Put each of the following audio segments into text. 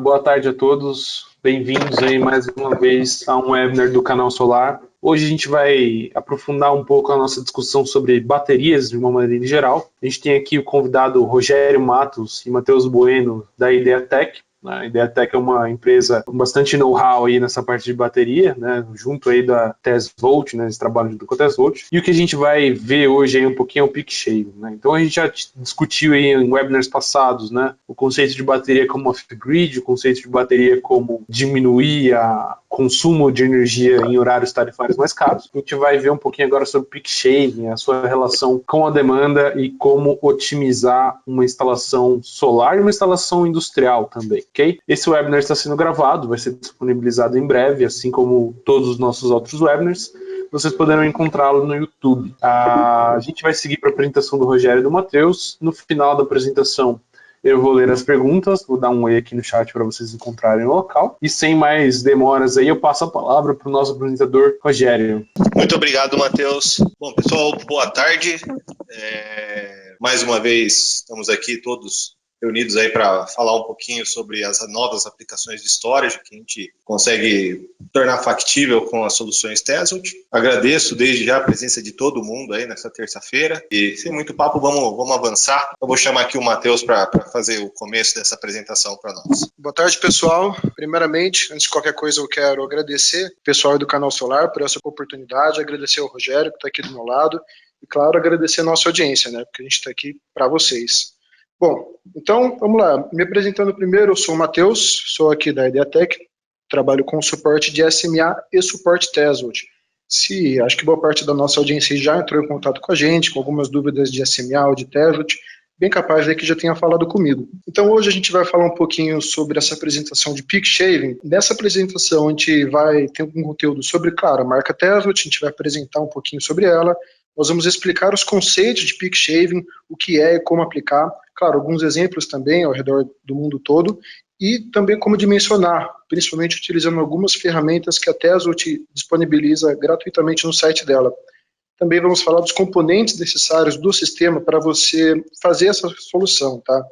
boa tarde a todos. Bem-vindos aí mais uma vez a um webinar do Canal Solar. Hoje a gente vai aprofundar um pouco a nossa discussão sobre baterias de uma maneira geral. A gente tem aqui o convidado Rogério Matos e Matheus Bueno da Ideatec. A Ideatec é uma empresa com bastante know-how aí nessa parte de bateria, né, junto aí da Tesvolt, né, eles trabalham junto com a Tesvolt. E o que a gente vai ver hoje aí um pouquinho é o peak shaving, né? Então a gente já discutiu aí em webinars passados, né, o conceito de bateria como off-grid, o conceito de bateria como diminuir o consumo de energia em horários tarifários mais caros. A gente vai ver um pouquinho agora sobre peak shaving, a sua relação com a demanda e como otimizar uma instalação solar e uma instalação industrial também. Okay? Esse webinar está sendo gravado, vai ser disponibilizado em breve, assim como todos os nossos outros webinars. Vocês poderão encontrá-lo no YouTube. A gente vai seguir para a apresentação do Rogério e do Matheus. No final da apresentação, eu vou ler as perguntas, vou dar um oi aqui no chat para vocês encontrarem o local. E sem mais demoras aí, eu passo a palavra para o nosso apresentador, Rogério. Muito obrigado, Matheus. Bom, pessoal, boa tarde. Mais uma vez, estamos aqui todos reunidos aí para falar um pouquinho sobre as novas aplicações de storage que a gente consegue tornar factível com as soluções Tesvolt. Agradeço desde já a presença de todo mundo aí nessa terça-feira e sem muito papo vamos avançar. Eu vou chamar aqui o Matheus para fazer o começo dessa apresentação para nós. Boa tarde, pessoal. Primeiramente, antes de qualquer coisa, eu quero agradecer o pessoal do Canal Solar por essa oportunidade, agradecer ao Rogério que está aqui do meu lado e, claro, agradecer a nossa audiência, né, porque a gente está aqui para vocês. Bom, então vamos lá. Me apresentando primeiro, eu sou o Matheus, sou aqui da Ideatec, trabalho com suporte de SMA e suporte Tesvolt. Acho que boa parte da nossa audiência já entrou em contato com a gente, com algumas dúvidas de SMA ou de Tesvolt, bem capaz de que já tenha falado comigo. Então hoje a gente vai falar um pouquinho sobre essa apresentação de peak shaving. Nessa apresentação a gente vai ter um conteúdo sobre, claro, a marca Tesvolt, a gente vai apresentar um pouquinho sobre ela. Nós vamos explicar os conceitos de peak shaving, o que é e como aplicar. Claro, alguns exemplos também ao redor do mundo todo e também como dimensionar, principalmente utilizando algumas ferramentas que a Tesvolt disponibiliza gratuitamente no site dela. Também vamos falar dos componentes necessários do sistema para você fazer essa solução, tá?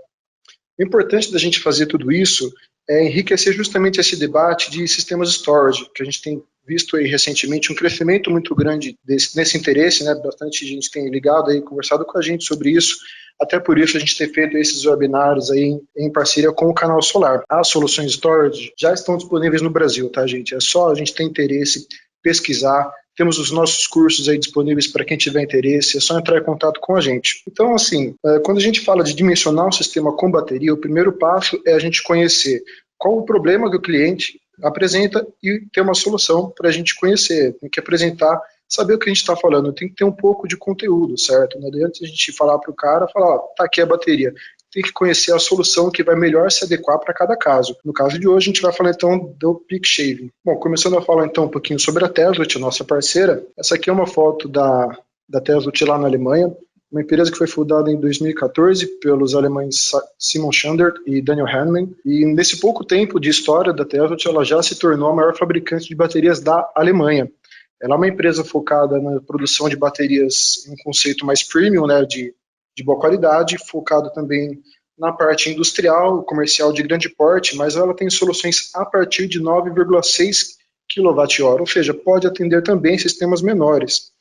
O importante da gente fazer tudo isso é enriquecer justamente esse debate de sistemas de storage, que a gente tem visto aí recentemente um crescimento muito grande nesse interesse, né? Bastante gente tem ligado aí, conversado com a gente sobre isso, até por isso a gente tem feito esses webinários aí em parceria com o Canal Solar. As soluções de storage já estão disponíveis no Brasil, tá, gente? É só a gente ter interesse, pesquisar. Temos os nossos cursos aí disponíveis para quem tiver interesse, é só entrar em contato com a gente. Então, assim, quando a gente fala de dimensionar um sistema com bateria, o primeiro passo é a gente conhecer qual o problema que o cliente apresenta e ter uma solução para a gente conhecer. Tem que apresentar, saber o que a gente está falando, tem que ter um pouco de conteúdo, certo? Não adianta a gente falar para o cara, falar, tá aqui a bateria. Tem que conhecer a solução que vai melhor se adequar para cada caso. No caso de hoje, a gente vai falar então do peak shaving. Bom, começando a falar então um pouquinho sobre a Tesvolt, a nossa parceira. Essa aqui é uma foto da Tesvolt lá na Alemanha, uma empresa que foi fundada em 2014 pelos alemães Simon Schander e Daniel Hahnemann. E nesse pouco tempo de história da Tesvolt, ela já se tornou a maior fabricante de baterias da Alemanha. Ela é uma empresa focada na produção de baterias em um conceito mais premium, né, de boa qualidade, focado também na parte industrial, comercial de grande porte, mas ela tem soluções a partir de 9,6 kWh, ou seja, pode atender também sistemas menores.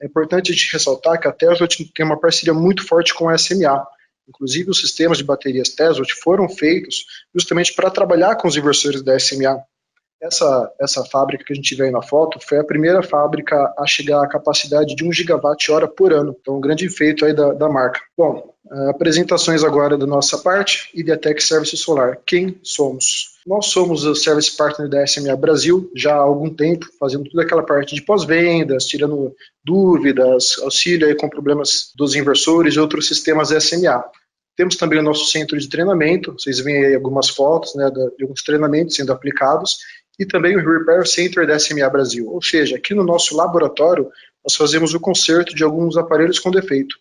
É importante a gente ressaltar que a Tesvolt tem uma parceria muito forte com a SMA. Inclusive, os sistemas de baterias Tesvolt foram feitos justamente para trabalhar com os inversores da SMA. Essa fábrica que a gente vê aí na foto foi a primeira fábrica a chegar à capacidade de 1 gigawatt-hora por ano. Então, um grande feito aí da marca. Bom, apresentações agora da nossa parte, Ideatec Service Solar. Quem somos? Nós somos o Service Partner da SMA Brasil já há algum tempo, fazendo toda aquela parte de pós-vendas, tirando dúvidas, auxílio aí com problemas dos inversores e outros sistemas SMA. Temos também o nosso centro de treinamento, vocês veem aí algumas fotos, né, de alguns treinamentos sendo aplicados, e também o Repair Center da SMA Brasil. Ou seja, aqui no nosso laboratório, nós fazemos o conserto de alguns aparelhos com defeito.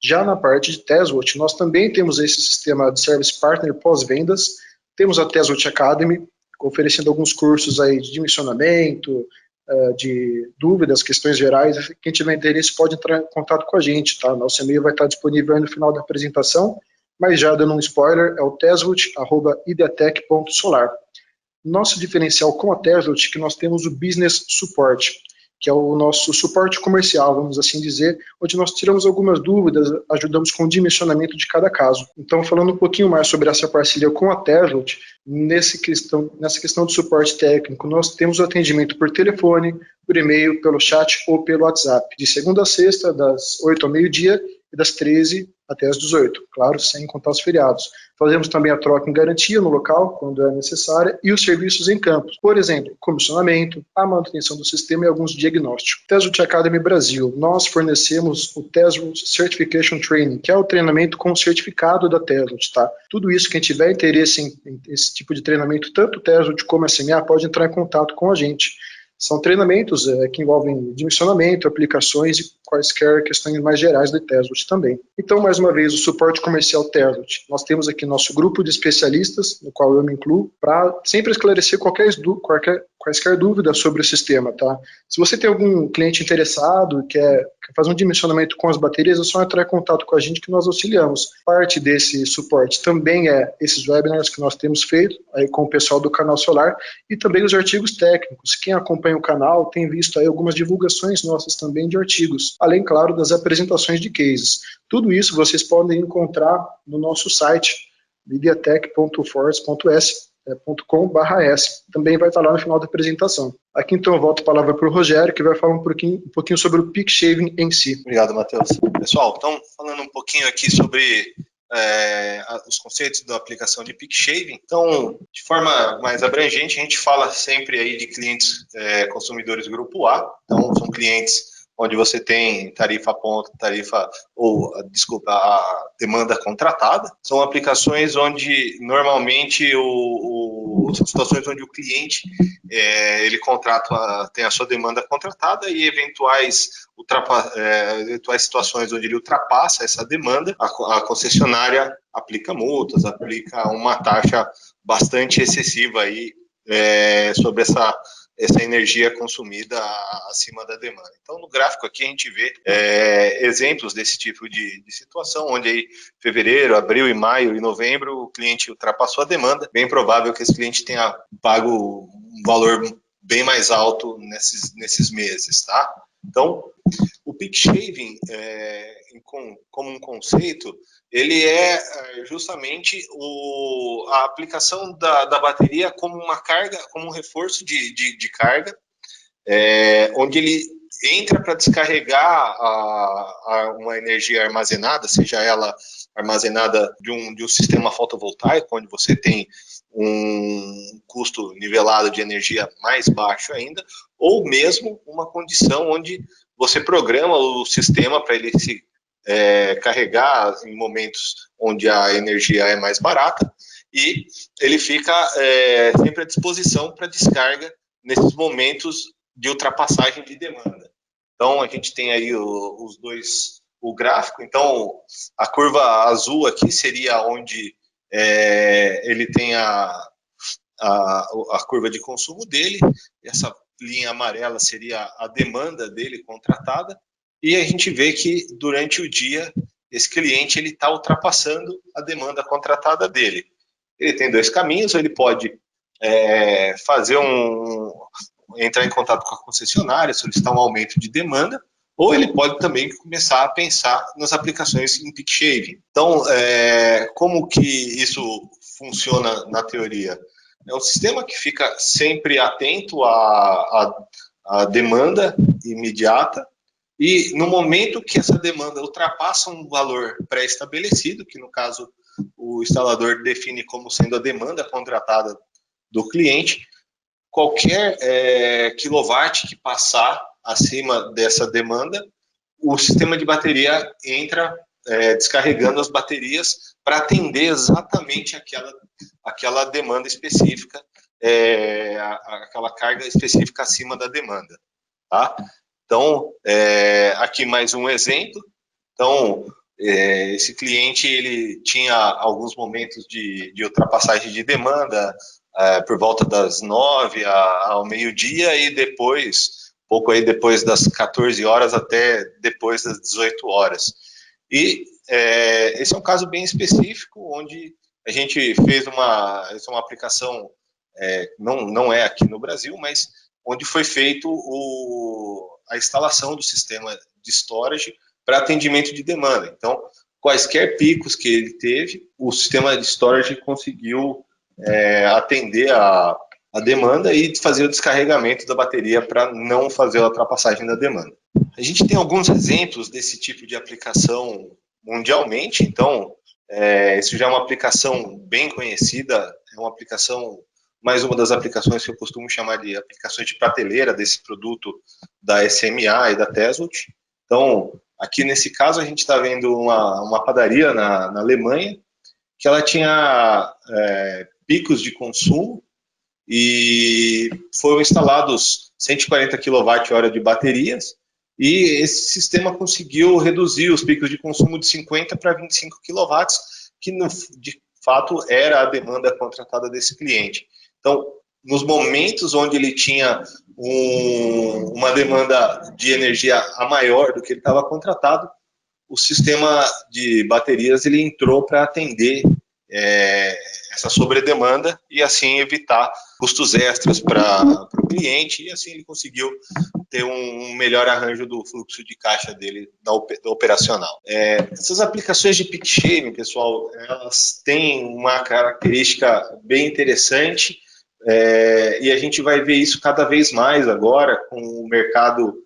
Já na parte de Tesvolt, nós também temos esse sistema de Service Partner pós-vendas, temos a Tesvolt Academy, oferecendo alguns cursos aí de dimensionamento, de dúvidas, questões gerais. Quem tiver interesse pode entrar em contato com a gente, tá? Nosso e-mail vai estar disponível aí no final da apresentação, mas já dando um spoiler, é o tesvolt@ideatec.solar. Nosso diferencial com a Tesvolt é que nós temos o Business Support, que é o nosso suporte comercial, vamos assim dizer, onde nós tiramos algumas dúvidas, ajudamos com o dimensionamento de cada caso. Então, falando um pouquinho mais sobre essa parceria com a Tesvolt, nessa questão de suporte técnico, nós temos o atendimento por telefone, por e-mail, pelo chat ou pelo WhatsApp, de segunda a sexta, das 8 ao meio-dia, e das 13 até as 18, claro, sem contar os feriados. Fazemos também a troca em garantia no local, quando é necessária, e os serviços em campos, por exemplo, comissionamento, a manutenção do sistema e alguns diagnósticos. Tesvolt Academy Brasil, nós fornecemos o Tesvolt Certification Training, que é o treinamento com o certificado da Tesvolt, tá? Tudo isso, quem tiver interesse em esse tipo de treinamento, tanto o Tesvolt como a SMA, pode entrar em contato com a gente. São treinamentos que envolvem dimensionamento, aplicações e quaisquer questões mais gerais da Tesvolt também. Então, mais uma vez, o suporte comercial Tesvolt. Nós temos aqui nosso grupo de especialistas, no qual eu me incluo, para sempre esclarecer quaisquer dúvidas sobre o sistema, tá? Se você tem algum cliente interessado, quer fazer um dimensionamento com as baterias, é só entrar em contato com a gente que nós auxiliamos. Parte desse suporte também é esses webinars que nós temos feito aí com o pessoal do Canal Solar e também os artigos técnicos. Quem acompanha o canal tem visto aí algumas divulgações nossas também de artigos, além, claro, das apresentações de cases. Tudo isso vocês podem encontrar no nosso site, ideatec.force.com/s. Também vai estar lá no final da apresentação. Aqui então eu volto a palavra para o Rogério, que vai falar um pouquinho sobre o peak shaving em si. Obrigado, Matheus. Pessoal, então falando um pouquinho aqui sobre os conceitos da aplicação de peak shaving. Então, de forma mais abrangente, a gente fala sempre aí de clientes consumidores grupo A. Então, são clientes onde você tem tarifa ponta, a demanda contratada. São aplicações onde normalmente são situações onde o cliente ele tem a sua demanda contratada e eventuais situações onde ele ultrapassa essa demanda, a concessionária aplica multas, aplica uma taxa bastante excessiva aí sobre essa energia consumida acima da demanda. Então, no gráfico aqui a gente vê exemplos desse tipo de situação, onde aí fevereiro, abril e maio e novembro o cliente ultrapassou a demanda. Bem provável que esse cliente tenha pago um valor bem mais alto nesses meses, tá? Então, o peak shaving, como um conceito, ele é justamente a aplicação da bateria como uma carga, como um reforço de carga, onde ele entra para descarregar uma energia armazenada, seja ela armazenada de um sistema fotovoltaico, onde você tem um custo nivelado de energia mais baixo ainda, ou mesmo uma condição onde você programa o sistema para ele se carregar em momentos onde a energia é mais barata e ele fica sempre à disposição para descarga nesses momentos de ultrapassagem de demanda. Então, a gente tem aí o gráfico. Então, a curva azul aqui seria onde ele tem a curva de consumo dele, essa linha amarela seria a demanda dele contratada, e a gente vê que durante o dia esse cliente ele está ultrapassando a demanda contratada dele. Ele tem dois caminhos: ele pode entrar em contato com a concessionária, solicitar um aumento de demanda, ou ele pode também começar a pensar nas aplicações em peak shaving. Então, como que isso funciona na teoria? É um sistema que fica sempre atento à demanda imediata, e no momento que essa demanda ultrapassa um valor pré-estabelecido, que no caso o instalador define como sendo a demanda contratada do cliente, qualquer quilowatt que passar acima dessa demanda, o sistema de bateria entra descarregando as baterias para atender exatamente aquela demanda específica, aquela carga específica acima da demanda, tá? Então, aqui mais um exemplo. Então, esse cliente ele tinha alguns momentos de ultrapassagem de demanda por volta das 9 ao meio-dia e depois, pouco aí depois das 14 horas até depois das 18 horas. E esse é um caso bem específico, onde a gente fez uma aplicação, não é aqui no Brasil, mas onde foi feito a instalação do sistema de storage para atendimento de demanda. Então, quaisquer picos que ele teve, o sistema de storage conseguiu atender a demanda e fazer o descarregamento da bateria para não fazer a ultrapassagem da demanda. A gente tem alguns exemplos desse tipo de aplicação mundialmente, então, isso já é uma aplicação bem conhecida, é uma aplicação, mais uma das aplicações que eu costumo chamar de aplicações de prateleira desse produto da SMA e da Tesla. Então, aqui nesse caso, a gente está vendo uma padaria na Alemanha, que ela tinha picos de consumo e foram instalados 140 kWh de baterias, e esse sistema conseguiu reduzir os picos de consumo de 50 para 25 kW, que de fato era a demanda contratada desse cliente. Então, nos momentos onde ele tinha uma demanda de energia a maior do que ele estava contratado, o sistema de baterias ele entrou para atender essa sobredemanda e assim evitar custos extras para o cliente, e assim ele conseguiu ter um melhor arranjo do fluxo de caixa dele da operacional. Essas aplicações de peak shaving, pessoal, elas têm uma característica bem interessante, e a gente vai ver isso cada vez mais agora, com o mercado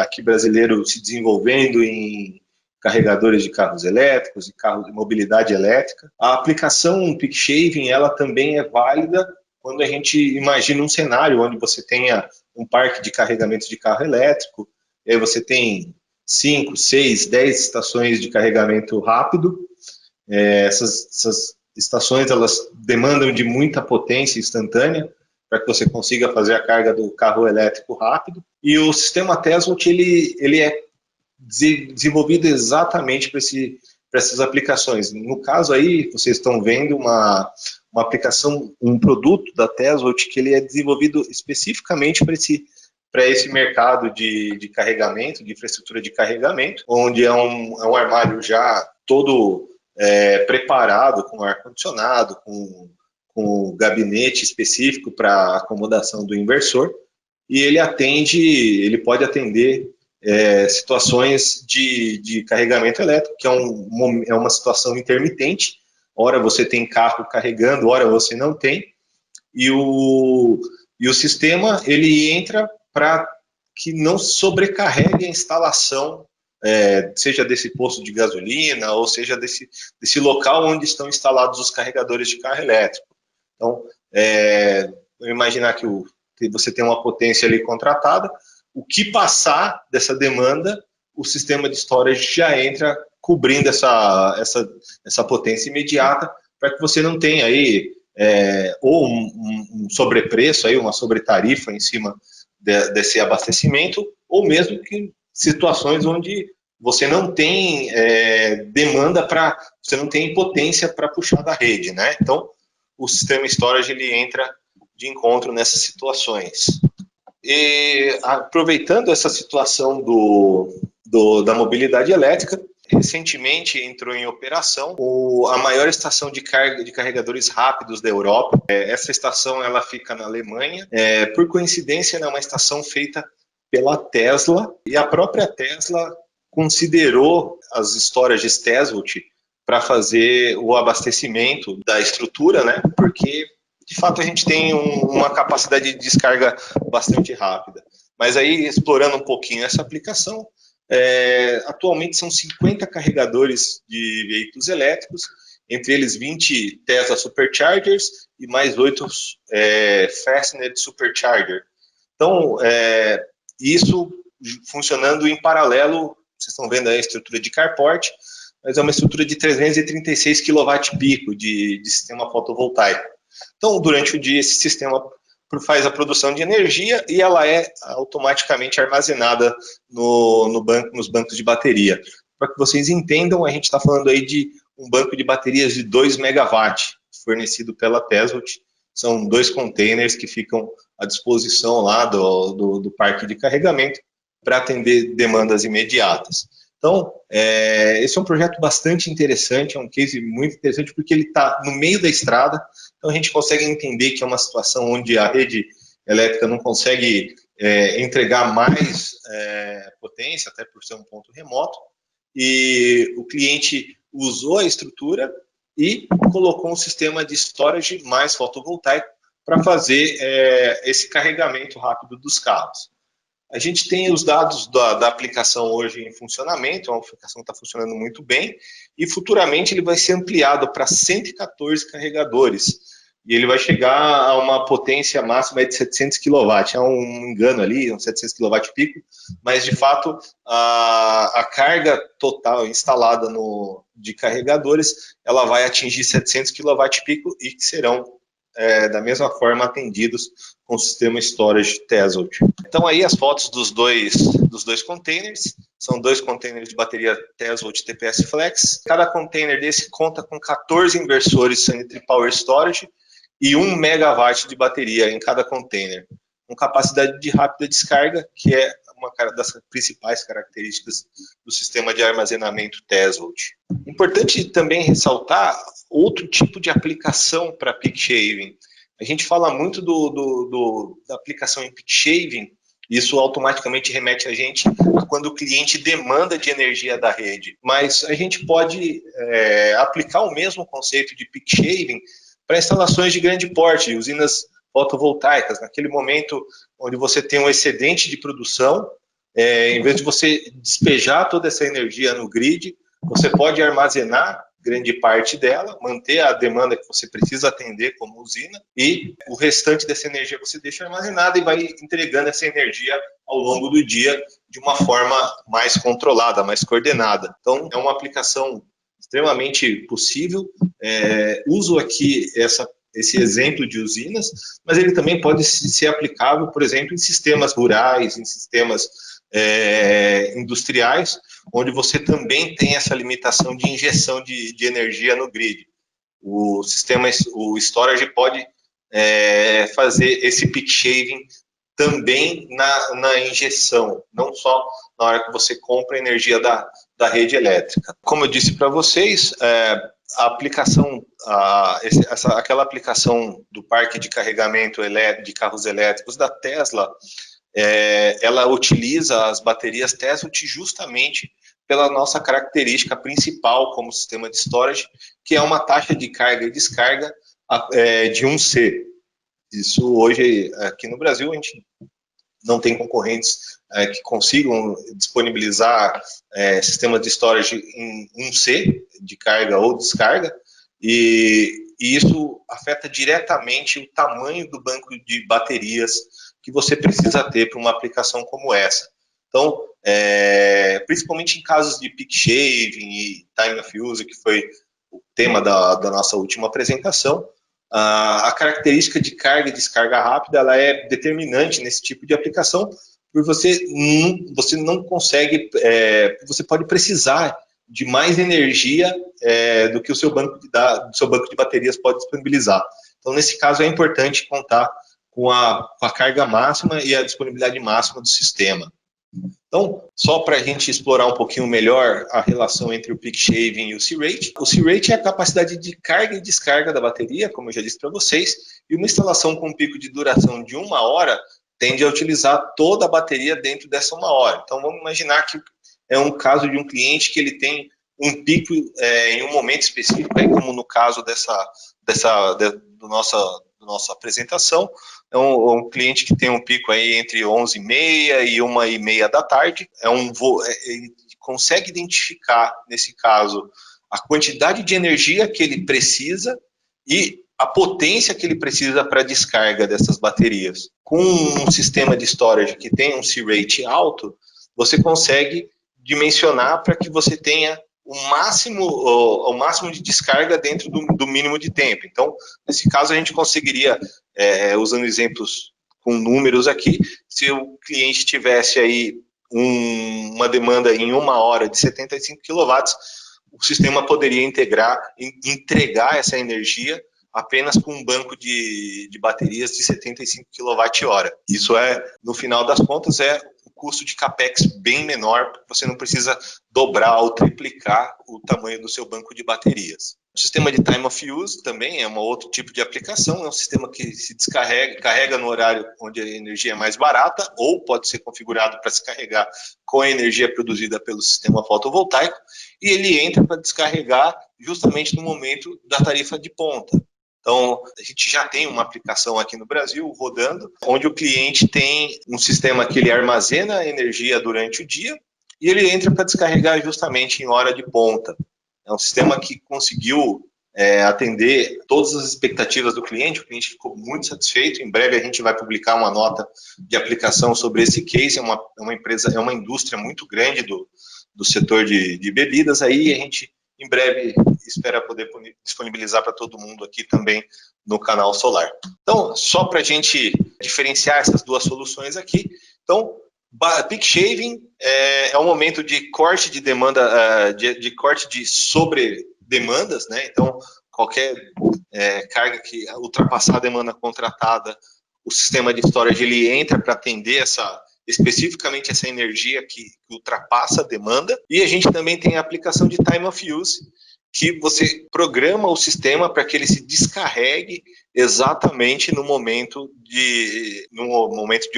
aqui brasileiro se desenvolvendo em carregadores de carros elétricos e carros de mobilidade elétrica. A aplicação peak shaving, ela também é válida quando a gente imagina um cenário onde você tenha um parque de carregamento de carro elétrico, e aí você tem 5, 6, 10 estações de carregamento rápido. Essas estações, elas demandam de muita potência instantânea para que você consiga fazer a carga do carro elétrico rápido. E o sistema Tesla, ele é desenvolvido exatamente para essas aplicações. No caso aí, vocês estão vendo uma aplicação, um produto da Tesla que ele é desenvolvido especificamente para esse mercado de carregamento, de infraestrutura de carregamento, onde é um armário já todo preparado com ar-condicionado, com gabinete específico para acomodação do inversor, e ele pode atender situações de carregamento elétrico, que é uma situação intermitente. Ora você tem carro carregando, ora você não tem, e o sistema ele entra para que não sobrecarregue a instalação, seja desse posto de gasolina, ou seja desse local onde estão instalados os carregadores de carro elétrico. Então, vou imaginar que você tem uma potência ali contratada, o que passar dessa demanda, o sistema de storage já entra cobrindo essa potência imediata, para que você não tenha aí ou um sobrepreço, aí, uma sobretarifa em cima desse abastecimento, ou mesmo que situações onde você não tem demanda você não tem potência para puxar da rede, né? Então, o sistema storage ele entra de encontro nessas situações. E aproveitando essa situação da mobilidade elétrica, recentemente entrou em operação a maior estação de carga de carregadores rápidos da Europa. Essa estação ela fica na Alemanha. Por coincidência, é uma estação feita pela Tesla, e a própria Tesla considerou as storages Tesla para fazer o abastecimento da estrutura, né? Porque de fato a gente tem uma capacidade de descarga bastante rápida. Mas aí, explorando um pouquinho essa aplicação, atualmente são 50 carregadores de veículos elétricos, entre eles 20 Tesla Superchargers e mais 8 Fastned Supercharger. Então, isso funcionando em paralelo, vocês estão vendo aí a estrutura de carport, mas é uma estrutura de 336 kW de sistema fotovoltaico. Então, durante o dia, esse sistema faz a produção de energia e ela é automaticamente armazenada nos bancos de bateria. Para que vocês entendam, a gente está falando aí de um banco de baterias de 2 MW, fornecido pela Tesla. São 2 containers que ficam à disposição lá do parque de carregamento para atender demandas imediatas. Então, esse é um projeto bastante interessante, é um case muito interessante, porque ele está no meio da estrada, então a gente consegue entender que é uma situação onde a rede elétrica não consegue entregar mais potência, até por ser um ponto remoto, e o cliente usou a estrutura e colocou um sistema de storage mais fotovoltaico para fazer esse carregamento rápido dos carros. A gente tem os dados da aplicação hoje em funcionamento, é uma aplicação que está funcionando muito bem, e futuramente ele vai ser ampliado para 114 carregadores, e ele vai chegar a uma potência máxima de 700 kW, é um engano ali, uns 700 kW pico, mas de fato a carga total instalada de carregadores, ela vai atingir 700 kW pico e que serão da mesma forma atendidos com o sistema storage Tesla. Então aí as fotos dos dois containers, são 2 containers de bateria Tesla TPS Flex. Cada container desse conta com 14 inversores Sanitary Power Storage e 1 megawatt de bateria em cada container, com capacidade de rápida descarga, que é uma das principais características do sistema de armazenamento Tesla. Importante também ressaltar outro tipo de aplicação para peak shaving. A gente fala muito da aplicação em peak shaving, isso automaticamente remete a gente a quando o cliente demanda de energia da rede, mas a gente pode aplicar o mesmo conceito de peak shaving para instalações de grande porte, usinas fotovoltaicas, naquele momento onde você tem um excedente de produção, em vez de você despejar toda essa energia no grid, você pode armazenar grande parte dela, manter a demanda que você precisa atender como usina, e o restante dessa energia você deixa armazenada e vai entregando essa energia ao longo do dia de uma forma mais controlada, mais coordenada. Então, é uma aplicação extremamente possível. Uso aqui esse exemplo de usinas, mas ele também pode ser aplicável, por exemplo, em sistemas rurais, em sistemas industriais, onde você também tem essa limitação de injeção de energia no grid. O storage pode fazer esse peak shaving também na injeção, não só na hora que você compra a energia da rede elétrica. Como eu disse para vocês, a aplicação, aquela aplicação do parque de carregamento de carros elétricos da Tesla, ela utiliza as baterias Tesla justamente pela nossa característica principal como sistema de storage, que é uma taxa de carga e descarga de 1C. Isso hoje, aqui no Brasil, a gente não tem concorrentes que consigam disponibilizar sistemas de storage em 1C, de carga ou descarga, e isso afeta diretamente o tamanho do banco de baterias que você precisa ter para uma aplicação como essa. Então, principalmente em casos de peak shaving e time of use, que foi o tema da nossa última apresentação, a característica de carga e descarga rápida ela é determinante nesse tipo de aplicação, porque você não consegue, você pode precisar de mais energia do que o seu banco de baterias pode disponibilizar. Então, nesse caso, é importante contar com a carga máxima e a disponibilidade máxima do sistema. Então, só para a gente explorar um pouquinho melhor a relação entre o peak shaving e o C-rate. O C-rate é a capacidade de carga e descarga da bateria, como eu já disse para vocês, e uma instalação com um pico de duração de 1 hora tende a utilizar toda a bateria dentro dessa 1 hora. Então, vamos imaginar que é um caso de um cliente que ele tem um pico em um momento específico, como no caso da nossa apresentação. É um cliente que tem um pico aí entre 11h30 e 1h30 da tarde. Ele consegue identificar, nesse caso, a quantidade de energia que ele precisa e a potência que ele precisa para a descarga dessas baterias. Com um sistema de storage que tem um C-rate alto, você consegue dimensionar para que você tenha o máximo de descarga dentro do mínimo de tempo. Então, nesse caso, a gente conseguiria, usando exemplos com números aqui, se o cliente tivesse aí uma demanda em 1 hora de 75 kW, o sistema poderia entregar essa energia apenas com um banco de baterias de 75 kWh. Isso no final das contas, custo de capex bem menor, porque você não precisa dobrar ou triplicar o tamanho do seu banco de baterias. O sistema de time of use também é um outro tipo de aplicação, é um sistema que se descarrega, carrega no horário onde a energia é mais barata, ou pode ser configurado para se carregar com a energia produzida pelo sistema fotovoltaico, e ele entra para descarregar justamente no momento da tarifa de ponta. Então, a gente já tem uma aplicação aqui no Brasil rodando, onde o cliente tem um sistema que ele armazena a energia durante o dia e ele entra para descarregar justamente em hora de ponta. É um sistema que conseguiu atender todas as expectativas do cliente, o cliente ficou muito satisfeito. Em breve a gente vai publicar uma nota de aplicação sobre esse case, é uma indústria muito grande do setor de bebidas, aí a gente em breve espera poder disponibilizar para todo mundo aqui também no canal Solar. Então, só para a gente diferenciar essas duas soluções aqui, então, peak shaving é um momento de corte de demanda, de corte de sobredemandas, né? Então, qualquer carga que ultrapassar a demanda contratada, o sistema de storage ele entra para atender especificamente essa energia que ultrapassa a demanda, e a gente também tem a aplicação de time of use, que você programa o sistema para que ele se descarregue exatamente no momento de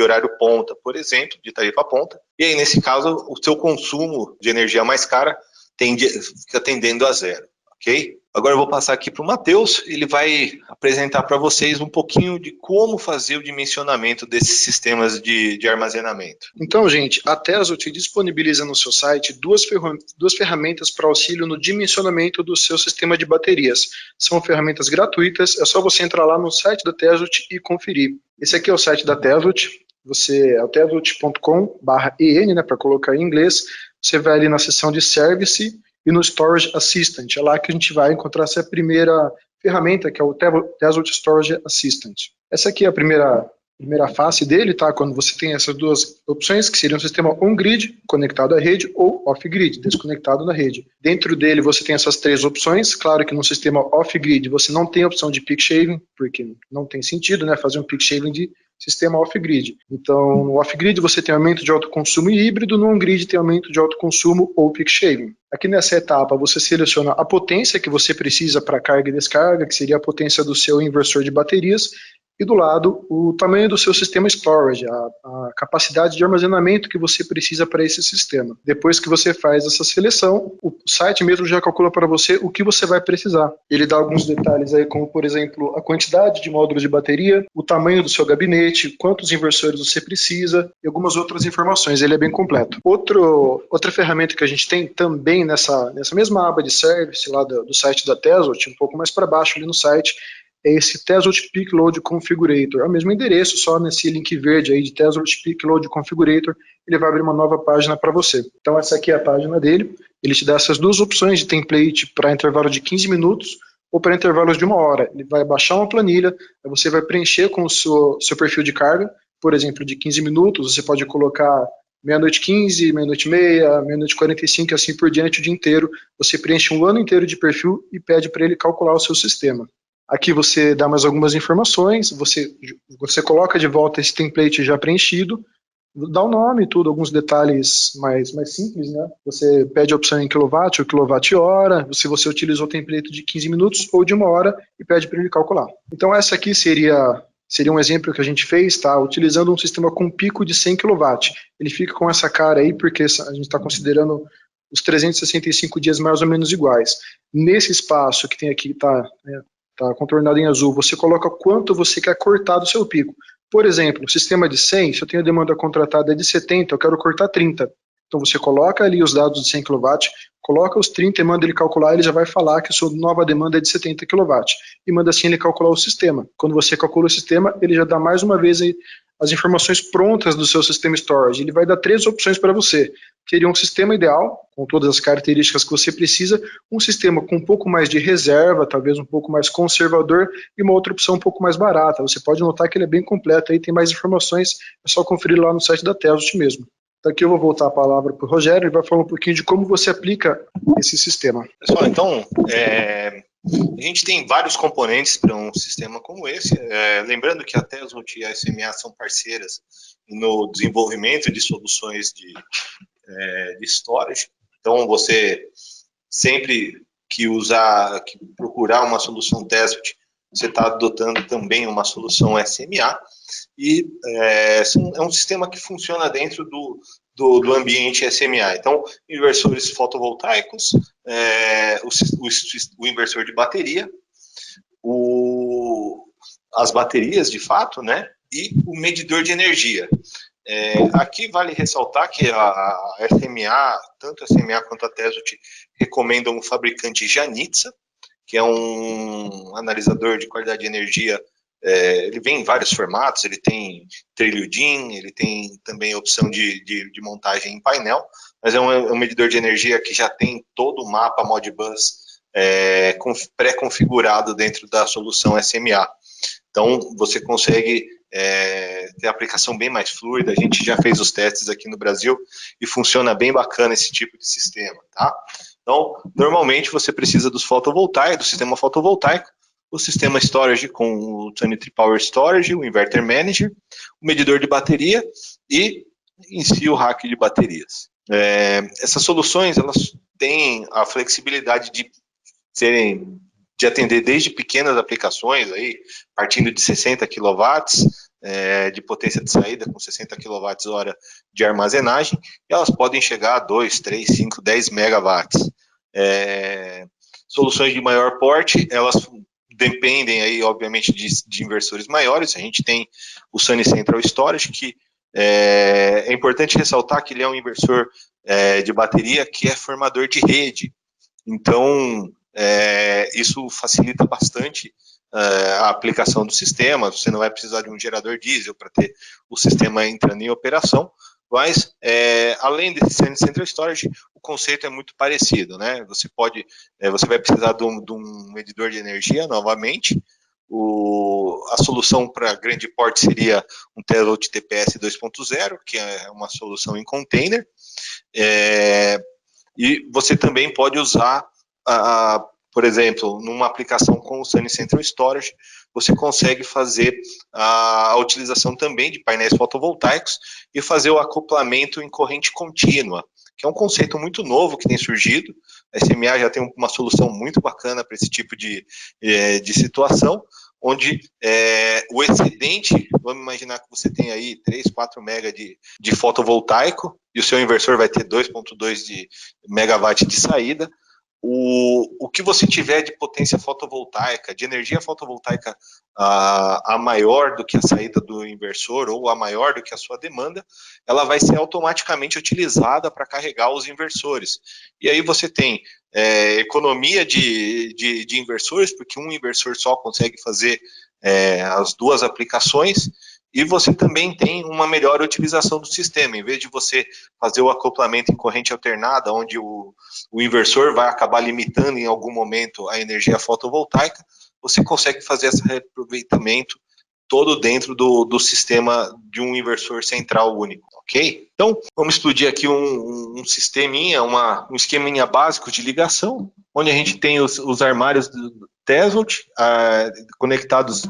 horário ponta, por exemplo, de tarifa ponta, e aí nesse caso o seu consumo de energia mais cara fica tendendo a zero, ok? Agora eu vou passar aqui para o Matheus, ele vai apresentar para vocês um pouquinho de como fazer o dimensionamento desses sistemas de armazenamento. Então, gente, a Tesla disponibiliza no seu site duas ferramentas para auxílio no dimensionamento do seu sistema de baterias. São ferramentas gratuitas, é só você entrar lá no site da Tesla e conferir. Esse aqui é o site da Tesla, é o tesla.com/en, né, para colocar em inglês. Você vai ali na seção de Service e no Storage Assistant. É lá que a gente vai encontrar essa primeira ferramenta, que é o Tesla Storage Assistant. Essa aqui é a primeira face dele, tá? Quando você tem essas duas opções, que seriam um sistema on-grid, conectado à rede, ou off-grid, desconectado da rede. Dentro dele você tem essas três opções. Claro que no sistema off-grid você não tem a opção de peak shaving, porque não tem sentido, né, fazer um peak shaving de sistema off-grid. Então, no off-grid você tem aumento de autoconsumo e híbrido, no on-grid tem aumento de autoconsumo ou peak shaving. Aqui nessa etapa você seleciona a potência que você precisa para carga e descarga, que seria a potência do seu inversor de baterias, e do lado o tamanho do seu sistema storage, a capacidade de armazenamento que você precisa para esse sistema. Depois que você faz essa seleção, o site mesmo já calcula para você o que você vai precisar. Ele dá alguns detalhes aí, como por exemplo, a quantidade de módulos de bateria, o tamanho do seu gabinete, quantos inversores você precisa e algumas outras informações. Ele é bem completo. Outra ferramenta que a gente tem também nessa mesma aba de service lá do site da Tesla, um pouco mais para baixo ali no site, é esse Tesla Peak Load Configurator. É o mesmo endereço, só nesse link verde aí de Tesla Peak Load Configurator, ele vai abrir uma nova página para você. Então essa aqui é a página dele, ele te dá essas duas opções de template para intervalo de 15 minutos ou para intervalos de 1 hora. Ele vai baixar uma planilha, aí você vai preencher com o seu perfil de carga, por exemplo, de 15 minutos, você pode colocar meia-noite 15, meia-noite meia, meia-noite 45 e assim por diante o dia inteiro. Você preenche um ano inteiro de perfil e pede para ele calcular o seu sistema. Aqui você dá mais algumas informações, você coloca de volta esse template já preenchido, dá o nome e tudo, alguns detalhes mais simples, né? Você pede a opção em quilowatt ou quilowatt-hora, se você utilizou o template de 15 minutos ou de 1 hora e pede para ele calcular. Então essa aqui seria um exemplo que a gente fez, tá? Utilizando um sistema com pico de 100 kW. Ele fica com essa cara aí porque a gente está considerando os 365 dias mais ou menos iguais. Nesse espaço que tem aqui, tá contornado em azul, você coloca quanto você quer cortar do seu pico. Por exemplo, o sistema de 100, se eu tenho a demanda contratada de 70, eu quero cortar 30. Então você coloca ali os dados de 100 kW, coloca os 30 e manda ele calcular, ele já vai falar que a sua nova demanda é de 70 kW. E manda assim ele calcular o sistema. Quando você calcula o sistema, ele já dá mais uma vez aí as informações prontas do seu sistema storage. Ele vai dar 3 opções para você. Seria um sistema ideal, com todas as características que você precisa, um sistema com um pouco mais de reserva, talvez um pouco mais conservador, e uma outra opção um pouco mais barata. Você pode notar que ele é bem completo, aí tem mais informações, é só conferir lá no site da Tesla mesmo. Então aqui eu vou voltar a palavra para o Rogério, ele vai falar um pouquinho de como você aplica esse sistema. Pessoal, então, A gente tem vários componentes para um sistema como esse, lembrando que a Tesla e a SMA são parceiras no desenvolvimento de soluções de storage. Então, você sempre que procurar uma solução Tesla, você está adotando também uma solução SMA, e é um sistema que funciona dentro do ambiente SMA. Então, inversores fotovoltaicos, o inversor de bateria, as baterias, de fato, né, e o medidor de energia. Aqui vale ressaltar que a SMA, tanto a SMA quanto a Tesla, recomendam o fabricante Janitza, que é um analisador de qualidade de energia. Ele vem em vários formatos, ele tem trilho DIN, ele tem também a opção de montagem em painel, mas é um medidor de energia que já tem todo o mapa Modbus pré-configurado dentro da solução SMA. Então, você consegue ter a aplicação bem mais fluida. A gente já fez os testes aqui no Brasil e funciona bem bacana esse tipo de sistema, tá? Então, normalmente você precisa do sistema fotovoltaico, o sistema storage com o Sunny Power Storage, o Inverter Manager, o medidor de bateria e, em si, o rack de baterias. Essas soluções, elas têm a flexibilidade de atender desde pequenas aplicações, aí, partindo de 60 kW de potência de saída, com 60 kWh de armazenagem, e elas podem chegar a 2, 3, 5, 10 megawatts. Soluções de maior porte, elas dependem aí, obviamente, de inversores maiores. A gente tem o Sunny Central Storage, que é importante ressaltar que ele é um inversor de bateria que é formador de rede. Então, isso facilita bastante a aplicação do sistema. Você não vai precisar de um gerador diesel para ter o sistema entrando em operação, mas além desse Sunny Central Storage, o conceito é muito parecido, né? Você vai precisar de um medidor de energia novamente. A solução para grande porte seria um Tesla TPS 2.0, que é uma solução em container, e você também pode usar, por exemplo, numa aplicação com o Sunny Central Storage, você consegue fazer a utilização também de painéis fotovoltaicos e fazer o acoplamento em corrente contínua, que é um conceito muito novo que tem surgido. A SMA já tem uma solução muito bacana para esse tipo de situação, onde o excedente, vamos imaginar que você tem aí 3, 4 mega de fotovoltaico, e o seu inversor vai ter 2,2 de megawatt de saída. O que você tiver de potência fotovoltaica, de energia fotovoltaica a maior do que a saída do inversor ou a maior do que a sua demanda, ela vai ser automaticamente utilizada para carregar os inversores. E aí você tem economia de inversores, porque um inversor só consegue fazer as duas aplicações, e você também tem uma melhor utilização do sistema. Em vez de você fazer o acoplamento em corrente alternada, onde o inversor vai acabar limitando em algum momento a energia fotovoltaica, você consegue fazer esse reaproveitamento todo dentro do sistema de um inversor central único, ok? Então, vamos explodir aqui um sisteminha, um esqueminha básico de ligação, onde a gente tem os armários do Tesla conectados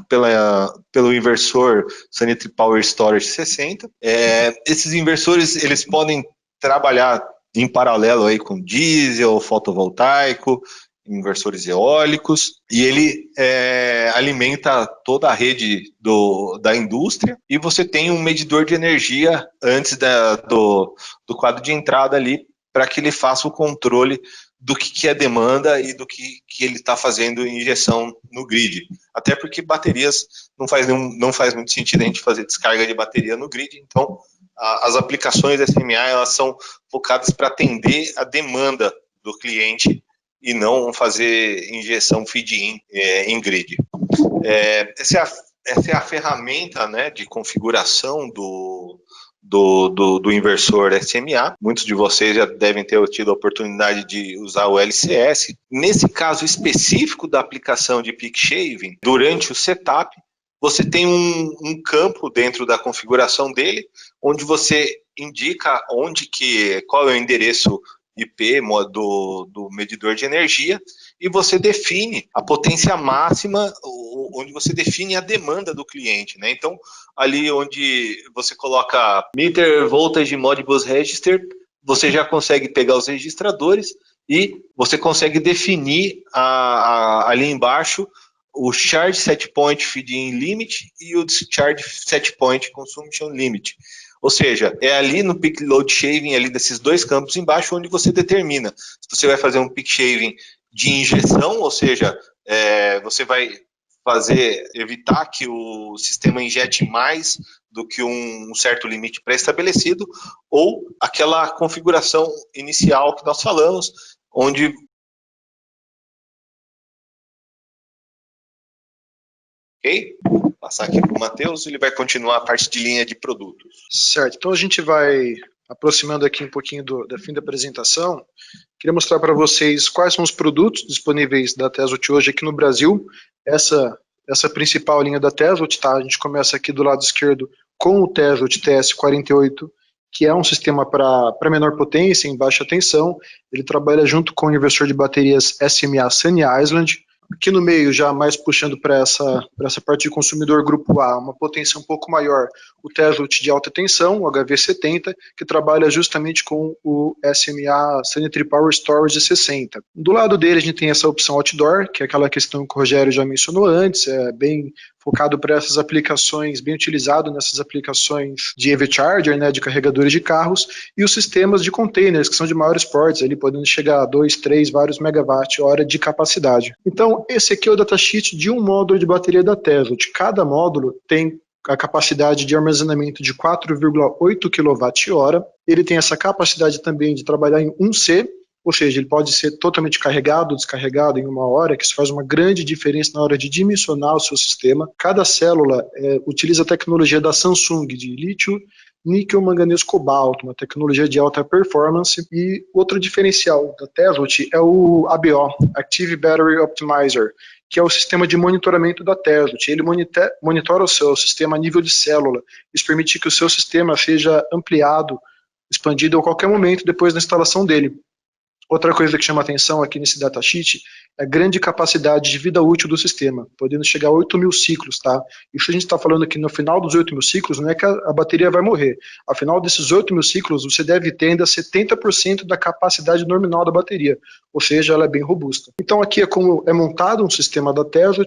pelo inversor Sunny Power Storage 60. Esses inversores, eles podem trabalhar em paralelo aí com diesel, fotovoltaico, inversores eólicos, e ele alimenta toda a rede da indústria, e você tem um medidor de energia antes do quadro de entrada ali, para que ele faça o controle do que é demanda e do que ele está fazendo injeção no grid. Até porque baterias não faz muito sentido a gente fazer descarga de bateria no grid, então as aplicações SMA, elas são focadas para atender a demanda do cliente e não fazer injeção feed-in em grid. Essa é a ferramenta, né, de configuração do inversor SMA. Muitos de vocês já devem ter tido a oportunidade de usar o LCS. Nesse caso específico da aplicação de peak shaving, durante o setup, você tem um campo dentro da configuração dele, onde você indica qual é o endereço IP do medidor de energia, e você define a potência máxima, onde você define a demanda do cliente, né? Então, ali onde você coloca meter voltage modbus register, você já consegue pegar os registradores e você consegue definir ali embaixo o charge set point feed-in limit e o discharge set point consumption limit. Ou seja, é ali no peak load shaving, ali desses dois campos embaixo, onde você determina se você vai fazer um peak shaving de injeção, ou seja, você vai evitar que o sistema injete mais do que um certo limite pré-estabelecido, ou aquela configuração inicial que nós falamos, onde ok? Vou passar aqui para o Matheus, ele vai continuar a parte de linha de produtos. Certo, então a gente vai aproximando aqui um pouquinho do fim da apresentação. Queria mostrar para vocês quais são os produtos disponíveis da Tesla hoje aqui no Brasil. Essa principal linha da Tesla, tá? A gente começa aqui do lado esquerdo com o Tesla TS48, que é um sistema para menor potência, em baixa tensão. Ele trabalha junto com o inversor de baterias SMA Sunny Island. Aqui no meio, já mais puxando para essa parte de consumidor grupo A, uma potência um pouco maior, o Tesla de alta tensão, o HV70, que trabalha justamente com o SMA Sanitary Power Storage 60. Do lado dele, a gente tem essa opção outdoor, que é aquela questão que o Rogério já mencionou antes, é bem focado para essas aplicações, bem utilizado nessas aplicações de EV Charger, né, de carregadores de carros, e os sistemas de containers, que são de maiores portes, ali podendo chegar a 2, 3, vários megawatt-hora de capacidade. Então, esse aqui é o datasheet de um módulo de bateria da Tesla. De cada módulo tem a capacidade de armazenamento de 4,8 kWh. Ele tem essa capacidade também de trabalhar em 1C, ou seja, ele pode ser totalmente carregado ou descarregado em 1 hora, que isso faz uma grande diferença na hora de dimensionar o seu sistema. Cada célula utiliza a tecnologia da Samsung de lítio, níquel, manganês, cobalto, uma tecnologia de alta performance. E outro diferencial da Tesla é o ABO, Active Battery Optimizer, que é o sistema de monitoramento da Tesla. Ele monitora o seu sistema a nível de célula. Isso permite que o seu sistema seja ampliado, expandido a qualquer momento depois da instalação dele. Outra coisa que chama atenção aqui nesse datasheet é a grande capacidade de vida útil do sistema, podendo chegar a 8.000 ciclos, tá? Isso a gente está falando que no final dos 8.000 ciclos não é que a bateria vai morrer. Ao final desses 8.000 ciclos, você deve ter ainda 70% da capacidade nominal da bateria, ou seja, ela é bem robusta. Então aqui é como é montado um sistema da Tesla.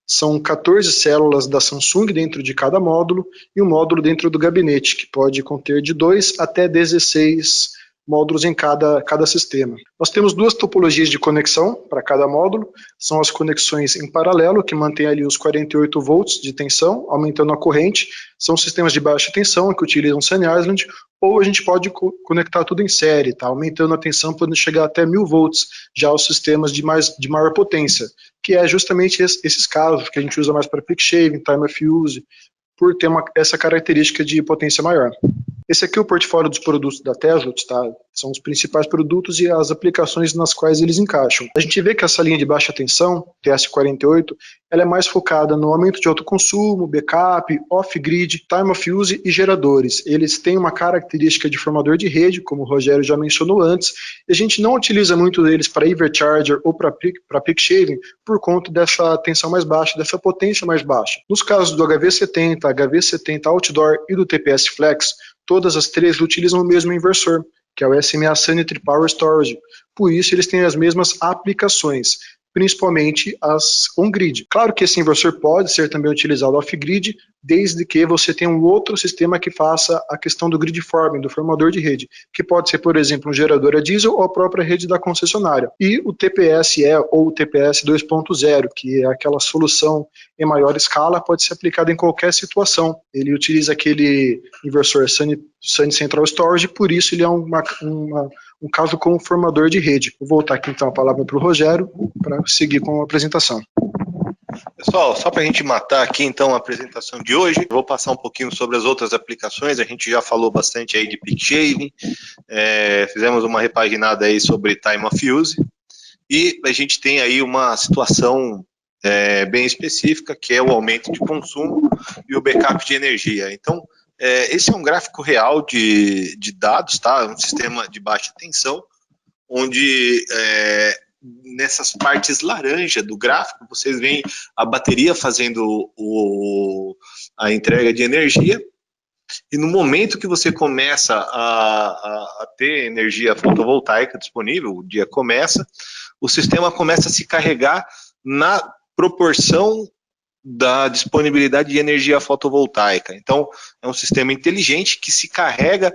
São 14 células da Samsung dentro de cada módulo e um módulo dentro do gabinete, que pode conter de 2 até 16 módulos em cada sistema. Nós temos duas topologias de conexão para cada módulo, são as conexões em paralelo, que mantém ali os 48 volts de tensão, aumentando a corrente, são sistemas de baixa tensão, que utilizam Sunny Island, ou a gente pode conectar tudo em série, tá? Aumentando a tensão, podendo chegar até 1.000 volts, já os sistemas de maior potência, que é justamente esses casos que a gente usa mais para peak shaving, time of use, por ter essa característica de potência maior. Esse aqui é o portfólio dos produtos da Tesla, tá? São os principais produtos e as aplicações nas quais eles encaixam. A gente vê que essa linha de baixa tensão, TS48, ela é mais focada no aumento de autoconsumo, backup, off-grid, time of use e geradores. Eles têm uma característica de formador de rede, como o Rogério já mencionou antes, e a gente não utiliza muito deles para EV Charger ou para peak shaving por conta dessa tensão mais baixa, dessa potência mais baixa. Nos casos do HV70, HV70 Outdoor e do TPS Flex, todas as três utilizam o mesmo inversor, que é o SMA Sanitary Power Storage. Por isso, eles têm as mesmas aplicações, principalmente as on-grid. Claro que esse inversor pode ser também utilizado off-grid, desde que você tenha um outro sistema que faça a questão do grid forming, do formador de rede, que pode ser, por exemplo, um gerador a diesel ou a própria rede da concessionária. E o TPSE ou o TPS 2.0, que é aquela solução em maior escala, pode ser aplicado em qualquer situação. Ele utiliza aquele inversor Sunny Central Storage, por isso ele é um caso como formador de rede. Vou voltar aqui então a palavra para o Rogério, para seguir com a apresentação. Pessoal, só para a gente matar aqui então a apresentação de hoje, eu vou passar um pouquinho sobre as outras aplicações. A gente já falou bastante aí de peak shaving, fizemos uma repaginada aí sobre time of use, e a gente tem aí uma situação bem específica, que é o aumento de consumo e o backup de energia. Então, esse é um gráfico real de dados, tá? Um sistema de baixa tensão, onde nessas partes laranja do gráfico, vocês veem a bateria fazendo a entrega de energia, e no momento que você começa a ter energia fotovoltaica disponível, o dia começa, o sistema começa a se carregar na proporção da disponibilidade de energia fotovoltaica. Então, é um sistema inteligente que se carrega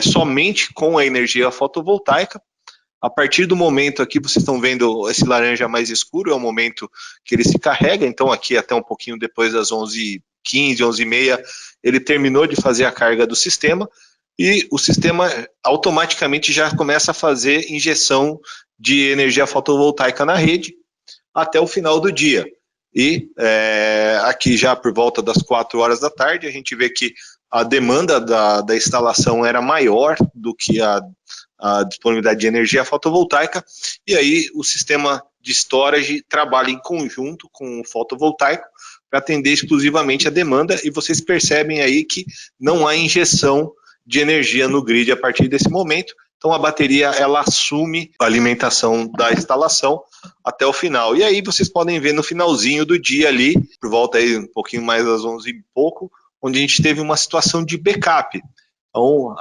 somente com a energia fotovoltaica. A partir do momento aqui, vocês estão vendo esse laranja mais escuro, é o momento que ele se carrega, então aqui até um pouquinho depois das 11h15, 11h30, ele terminou de fazer a carga do sistema, e o sistema automaticamente já começa a fazer injeção de energia fotovoltaica na rede até o final do dia. E aqui já por volta das 4 horas da tarde, a gente vê que a demanda da instalação era maior do que a disponibilidade de energia fotovoltaica, e aí o sistema de storage trabalha em conjunto com o fotovoltaico para atender exclusivamente a demanda, e vocês percebem aí que não há injeção de energia no grid a partir desse momento. Então a bateria ela assume a alimentação da instalação até o final. E aí vocês podem ver no finalzinho do dia ali, por volta aí um pouquinho mais das 11 e pouco, onde a gente teve uma situação de backup. Então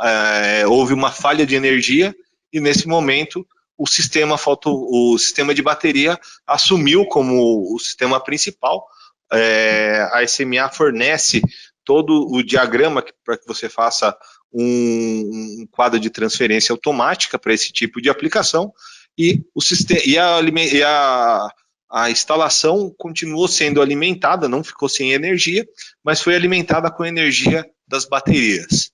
houve uma falha de energia, e nesse momento o sistema de bateria assumiu como o sistema principal. A SMA fornece todo o diagrama para que você faça um quadro de transferência automática para esse tipo de aplicação, e a instalação continuou sendo alimentada, não ficou sem energia, mas foi alimentada com energia das baterias.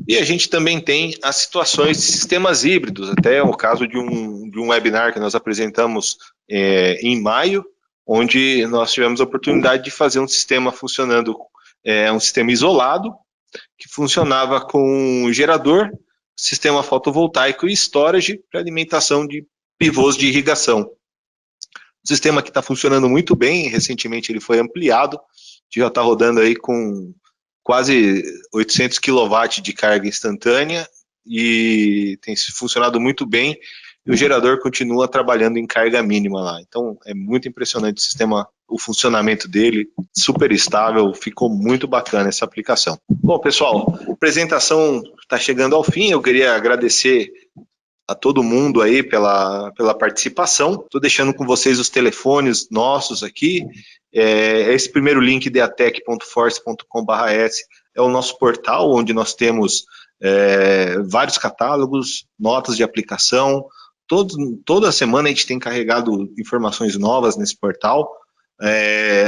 E a gente também tem as situações de sistemas híbridos, até o caso de um webinar que nós apresentamos em maio, onde nós tivemos a oportunidade de fazer um sistema funcionando, um sistema isolado, que funcionava com gerador, sistema fotovoltaico e storage para alimentação de pivôs de irrigação. O sistema que está funcionando muito bem, recentemente ele foi ampliado, já está rodando aí com quase 800 kW de carga instantânea, e tem funcionado muito bem, e o gerador continua trabalhando em carga mínima lá. Então é muito impressionante o sistema, o funcionamento dele, super estável, ficou muito bacana essa aplicação. Bom, pessoal, a apresentação está chegando ao fim, eu queria agradecer a todo mundo aí pela participação. Estou deixando com vocês os telefones nossos aqui. Esse primeiro link, deatec.force.com/s, é o nosso portal, onde nós temos vários catálogos, notas de aplicação. Toda semana a gente tem carregado informações novas nesse portal.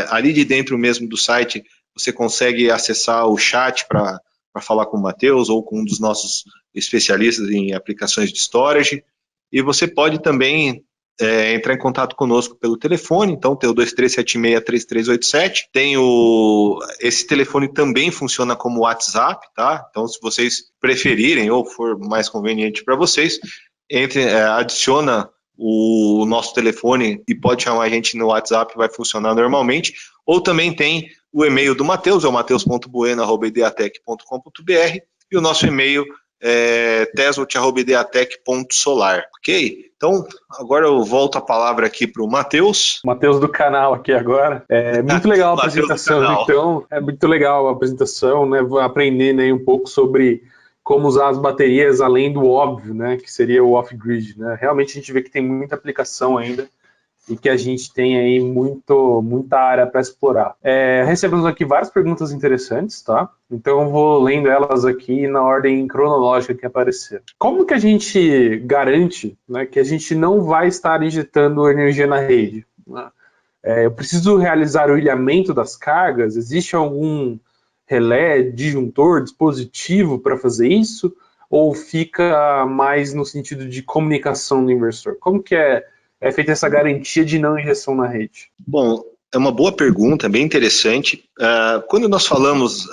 Ali de dentro mesmo do site, você consegue acessar o chat para falar com o Matheus ou com um dos nossos especialistas em aplicações de storage. E você pode também entrar em contato conosco pelo telefone, então tem o 2376-3387, esse telefone também funciona como WhatsApp, tá? Então se vocês preferirem ou for mais conveniente para vocês, adiciona o nosso telefone e pode chamar a gente no WhatsApp, vai funcionar normalmente. Ou também tem o e-mail do Matheus, é o mateus.bueno@ideatec.com.br, e o nosso e-mail é tesla@ideatec.solar, ok? Então, agora eu volto a palavra aqui para o Matheus. Matheus do canal aqui agora. É muito legal a apresentação, então, é muito legal a apresentação, né? Vou aprender, né, um pouco sobre como usar as baterias além do óbvio, né, que seria o off-grid, né? Realmente a gente vê que tem muita aplicação ainda e que a gente tem aí muita área para explorar. Recebemos aqui várias perguntas interessantes, tá? Então eu vou lendo elas aqui na ordem cronológica que aparecer. Como que a gente garante, né, que a gente não vai estar injetando energia na rede? Eu preciso realizar o ilhamento das cargas? Existe algum relé, disjuntor, dispositivo para fazer isso? Ou fica mais no sentido de comunicação do inversor? Como que é feita essa garantia de não injeção na rede? Bom, é uma boa pergunta, bem interessante. Quando nós falamos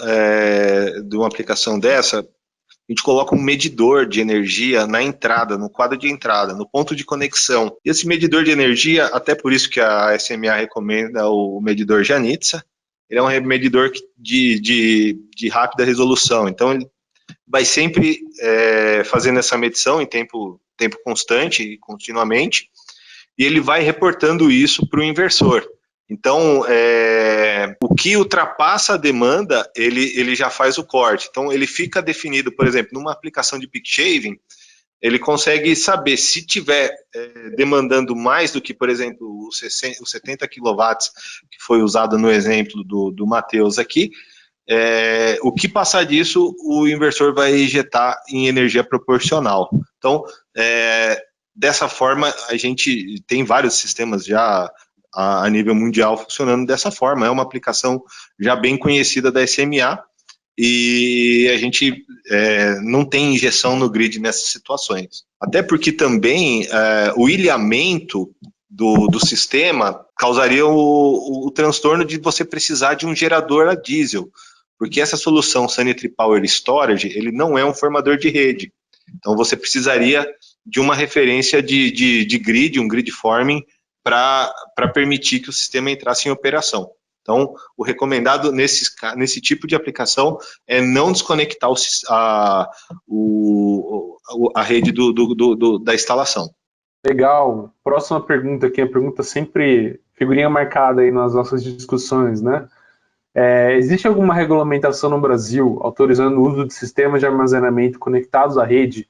de uma aplicação dessa, a gente coloca um medidor de energia na entrada, no quadro de entrada, no ponto de conexão. E esse medidor de energia, até por isso que a SMA recomenda o medidor Janitza, ele é um medidor de rápida resolução. Então, vai sempre fazendo essa medição em tempo constante e continuamente, e ele vai reportando isso para o inversor. Então, o que ultrapassa a demanda, ele já faz o corte. Então, ele fica definido, por exemplo, numa aplicação de peak shaving, ele consegue saber se tiver demandando mais do que, por exemplo, os 70 kW que foi usado no exemplo do Matheus aqui, o que passar disso, o inversor vai injetar em energia proporcional. Então, dessa forma, a gente tem vários sistemas já a nível mundial funcionando dessa forma. É uma aplicação já bem conhecida da SMA, e a gente não tem injeção no grid nessas situações. Até porque também o ilhamento do sistema causaria o transtorno de você precisar de um gerador a diesel, porque essa solução Sanitary Power Storage, ele não é um formador de rede. Então você precisaria de uma referência de grid, um grid forming, para permitir que o sistema entrasse em operação. Então, o recomendado nesse tipo de aplicação é não desconectar a rede da instalação. Legal. Próxima pergunta aqui, a pergunta sempre figurinha marcada aí nas nossas discussões, né? Existe alguma regulamentação no Brasil autorizando o uso de sistemas de armazenamento conectados à rede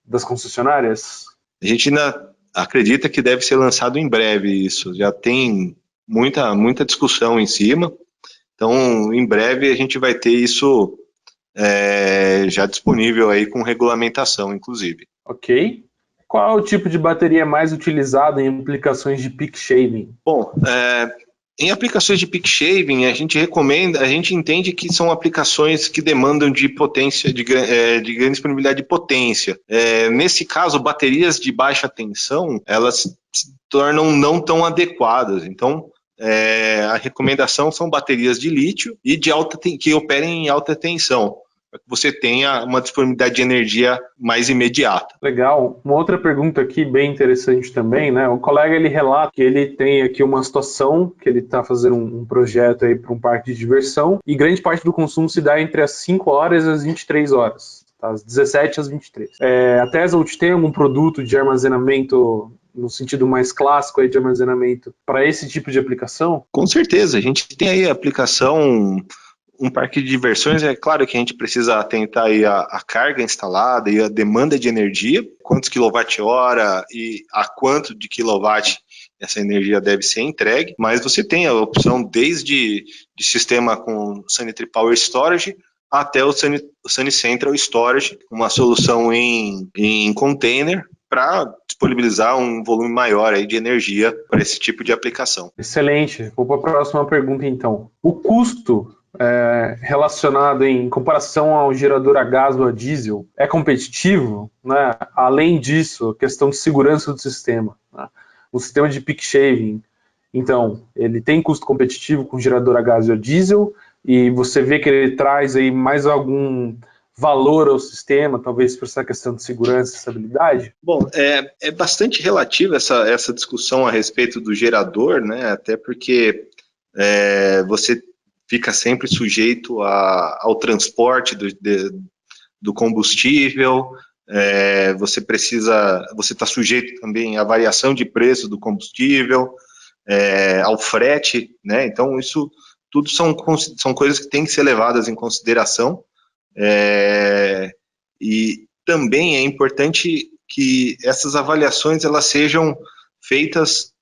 das concessionárias? A gente ainda acredita que deve ser lançado em breve isso. Já tem muita discussão em cima, então em breve a gente vai ter isso já disponível aí com regulamentação, inclusive. Ok. Qual é o tipo de bateria mais utilizado em aplicações de peak shaving? Bom, em aplicações de peak shaving, a gente entende que são aplicações que demandam de potência, de grande disponibilidade de potência. Nesse caso, baterias de baixa tensão, elas se tornam não tão adequadas. Então, a recomendação são baterias de lítio e que operem em alta tensão, para que você tenha uma disponibilidade de energia mais imediata. Legal. Uma outra pergunta aqui bem interessante também, né? O colega, ele relata que ele tem aqui uma situação, que ele está fazendo um projeto aí para um parque de diversão, e grande parte do consumo se dá entre as 5 horas e as 23 horas, tá? As 17 às 23. A Tesla tem algum produto de armazenamento no sentido mais clássico aí de armazenamento para esse tipo de aplicação? Com certeza, a gente tem aí a aplicação, um parque de diversões. É claro que a gente precisa atentar aí a carga instalada e a demanda de energia, quantos quilowatt-hora e a quanto de quilowatt essa energia deve ser entregue, mas você tem a opção desde de sistema com Sanitary Power Storage até o Sunny Central Storage, uma solução em container, para disponibilizar um volume maior aí de energia para esse tipo de aplicação. Excelente. Vou para a próxima pergunta, então. O custo relacionado em comparação ao gerador a gás ou a diesel é competitivo, né? Além disso, a questão de segurança do sistema, né? O sistema de peak shaving, então, ele tem custo competitivo com o gerador a gás ou a diesel, e você vê que ele traz aí mais algum valor ao sistema, talvez por essa questão de segurança e estabilidade? Bom, é bastante relativa essa discussão a respeito do gerador, né? Até porque você fica sempre sujeito ao transporte do combustível, você está sujeito também à variação de preço do combustível, ao frete, né? Então isso tudo são coisas que têm que ser levadas em consideração. E também é importante que essas avaliações elas sejam feitas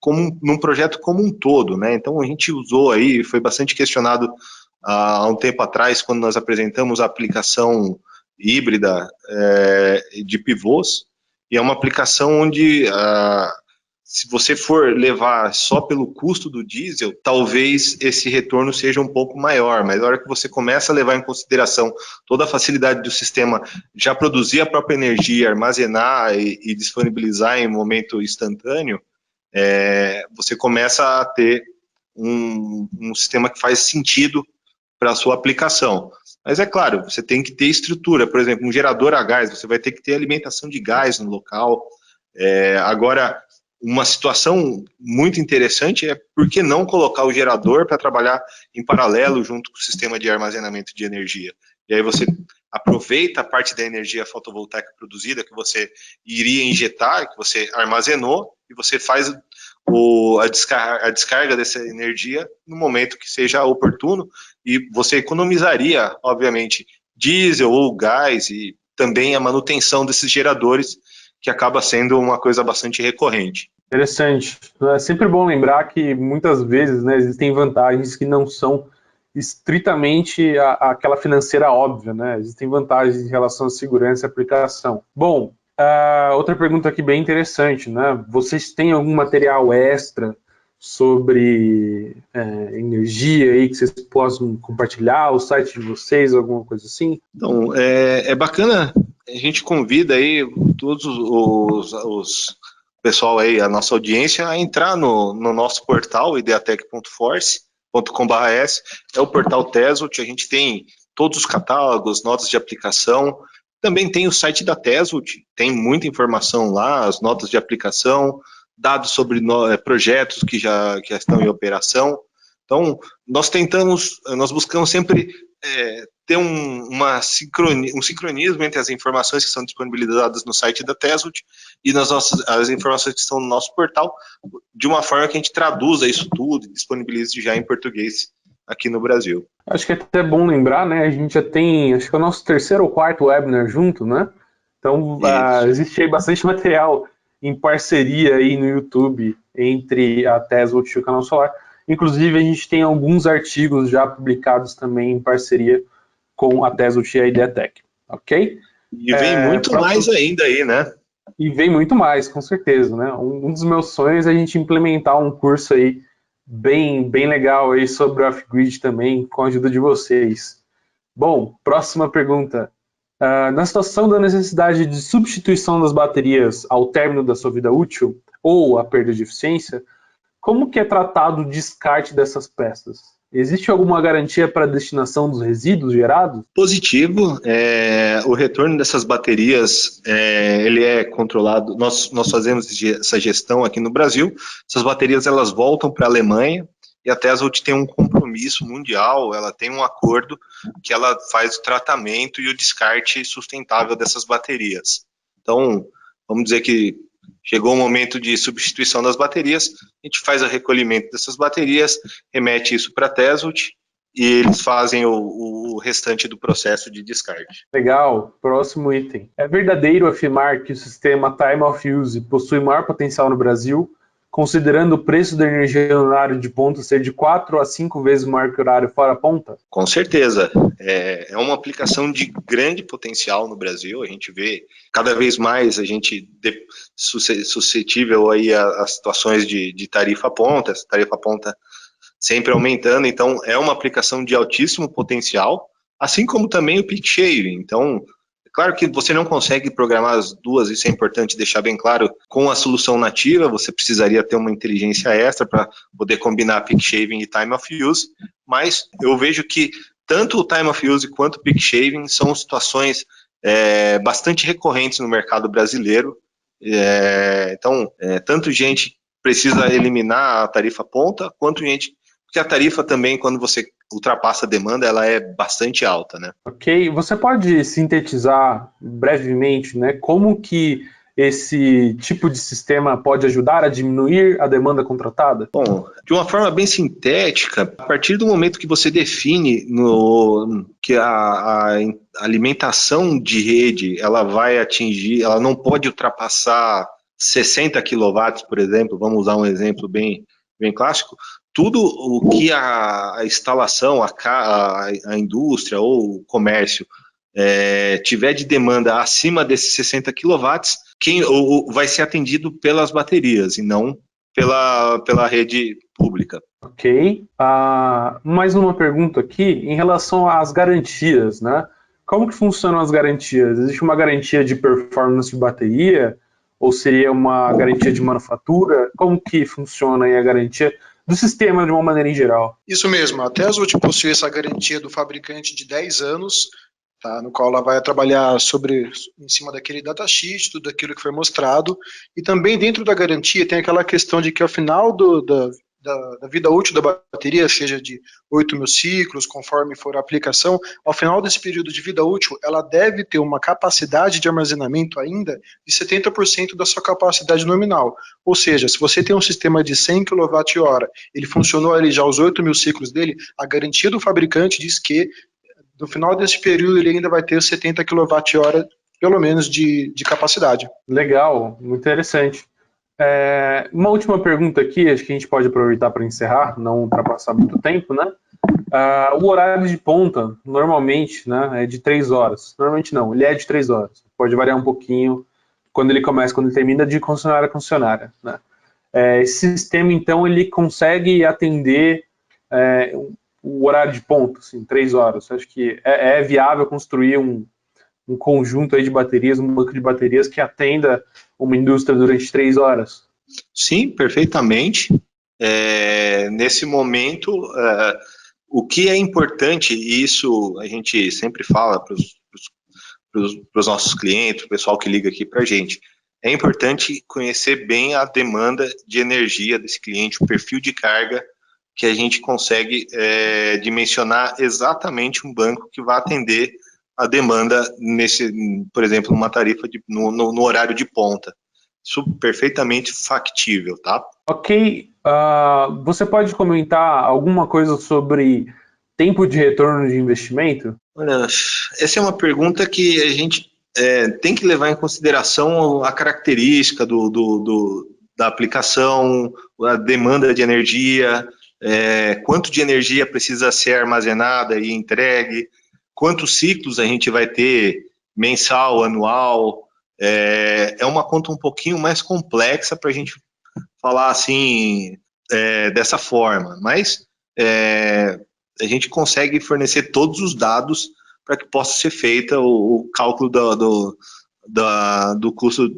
num projeto como um todo, né? Então a gente usou aí, foi bastante questionado há um tempo atrás, quando nós apresentamos a aplicação híbrida de pivôs, e é uma aplicação onde se você for levar só pelo custo do diesel, talvez esse retorno seja um pouco maior, mas na hora que você começa a levar em consideração toda a facilidade do sistema já produzir a própria energia, armazenar e disponibilizar em momento instantâneo, você começa a ter um sistema que faz sentido para a sua aplicação. Mas é claro, você tem que ter estrutura, por exemplo, um gerador a gás, você vai ter que ter alimentação de gás no local. Agora, uma situação muito interessante é por que não colocar o gerador para trabalhar em paralelo junto com o sistema de armazenamento de energia. E aí você aproveita a parte da energia fotovoltaica produzida que você iria injetar, que você armazenou, e você faz a descarga dessa energia no momento que seja oportuno, e você economizaria, obviamente, diesel ou gás e também a manutenção desses geradores, que acaba sendo uma coisa bastante recorrente. Interessante. É sempre bom lembrar que muitas vezes, né, existem vantagens que não são estritamente aquela financeira óbvia, né? Existem vantagens em relação à segurança e aplicação. Bom, outra pergunta aqui bem interessante, né? Vocês têm algum material extra sobre energia aí que vocês possam compartilhar, o site de vocês, alguma coisa assim? Então, é bacana, a gente convida aí todos os pessoal aí, a nossa audiência, a entrar no nosso portal, ideatec.force.com.br, é o portal Tesult, a gente tem todos os catálogos, notas de aplicação, também tem o site da Tesult, tem muita informação lá, as notas de aplicação, dados sobre projetos que já estão em operação. Então, nós buscamos sempre ter um sincronismo entre as informações que são disponibilizadas no site da Tesult e as informações que estão no nosso portal, de uma forma que a gente traduza isso tudo e disponibilize já em português aqui no Brasil. Acho que é até bom lembrar, né? A gente já tem, acho que é o nosso 3º ou 4º webinar junto, né? Então, existe aí bastante material em parceria aí no YouTube entre a Tesult e o Canal Solar. Inclusive, a gente tem alguns artigos já publicados também em parceria com a Tesult e a Ideatec, ok? E vem muito mais ainda aí, né? E vem muito mais, com certeza, né? Um dos meus sonhos é a gente implementar um curso aí bem legal aí sobre off-grid também, com a ajuda de vocês. Bom, próxima pergunta. Na situação da necessidade de substituição das baterias ao término da sua vida útil, ou a perda de eficiência, como que é tratado o descarte dessas peças? Existe alguma garantia para a destinação dos resíduos gerados? Positivo, o retorno dessas baterias, ele é controlado, nós fazemos essa gestão aqui no Brasil, essas baterias elas voltam para a Alemanha, e a Tesult tem um compromisso mundial, ela tem um acordo que ela faz o tratamento e o descarte sustentável dessas baterias. Então, vamos dizer que chegou o momento de substituição das baterias, a gente faz o recolhimento dessas baterias, remete isso para a Tesult e eles fazem o restante do processo de descarte. Legal, próximo item. É verdadeiro afirmar que o sistema Time of Use possui maior potencial no Brasil, considerando o preço da energia no horário de ponta ser de 4 a 5 vezes maior que o horário fora ponta? Com certeza. É uma aplicação de grande potencial no Brasil. A gente vê cada vez mais a gente suscetível aí a situações de tarifa ponta, essa tarifa ponta sempre aumentando. Então, é uma aplicação de altíssimo potencial, assim como também o peak shaving. Então, claro que você não consegue programar as duas, isso é importante deixar bem claro, com a solução nativa, você precisaria ter uma inteligência extra para poder combinar peak shaving e time of use, mas eu vejo que tanto o time of use quanto o peak shaving são situações bastante recorrentes no mercado brasileiro, então, tanto gente precisa eliminar a tarifa ponta, quanto gente, porque a tarifa também, quando você ultrapassa a demanda, ela é bastante alta, né? Ok, você pode sintetizar brevemente, né, como que esse tipo de sistema pode ajudar a diminuir a demanda contratada? Bom, de uma forma bem sintética, a partir do momento que você define que a alimentação de rede, ela vai atingir, ela não pode ultrapassar 60 kW, por exemplo, vamos usar um exemplo bem clássico, tudo o que a instalação, a indústria ou o comércio tiver de demanda acima desses 60 kW, vai ser atendido pelas baterias e não pela rede pública. Ok. Mais uma pergunta aqui em relação às garantias, né? Como que funcionam as garantias? Existe uma garantia de performance de bateria? Ou seria uma garantia de manufatura? Como que funciona aí a garantia do sistema de uma maneira em geral? Isso mesmo, a Tesult possui essa garantia do fabricante de 10 anos, tá, no qual ela vai trabalhar em cima daquele datasheet, tudo aquilo que foi mostrado, e também dentro da garantia tem aquela questão de que ao final da vida útil da bateria, seja de 8.000 ciclos, conforme for a aplicação, ao final desse período de vida útil, ela deve ter uma capacidade de armazenamento ainda de 70% da sua capacidade nominal. Ou seja, se você tem um sistema de 100 kWh, ele funcionou ali já os 8.000 ciclos dele, a garantia do fabricante diz que no final desse período ele ainda vai ter 70 kWh, pelo menos, de capacidade. Legal, muito interessante. Uma última pergunta aqui, acho que a gente pode aproveitar para encerrar, não ultrapassar muito tempo, né? O horário de ponta, normalmente, né, é de 3 horas. Normalmente não, ele é de 3 horas. Pode variar um pouquinho quando ele começa, quando ele termina, de concessionária a concessionária, né? Esse sistema, então, ele consegue atender o horário de ponta, assim, 3 horas. Acho que é viável construir um conjunto aí de baterias, um banco de baterias que atenda uma indústria durante 3 horas? Sim, perfeitamente. Nesse momento, o que é importante, e isso a gente sempre fala para os nossos clientes, o pessoal que liga aqui para a gente, é importante conhecer bem a demanda de energia desse cliente, o perfil de carga, que a gente consegue dimensionar exatamente um banco que vai atender a demanda, por exemplo, numa tarifa no horário de ponta. Isso perfeitamente factível, tá? Ok. Você pode comentar alguma coisa sobre tempo de retorno de investimento? Olha, essa é uma pergunta que a gente tem que levar em consideração a característica da aplicação, a demanda de energia, quanto de energia precisa ser armazenada e entregue, quantos ciclos a gente vai ter mensal, anual. É uma conta um pouquinho mais complexa para a gente falar assim, dessa forma, mas a gente consegue fornecer todos os dados para que possa ser feita o cálculo do custo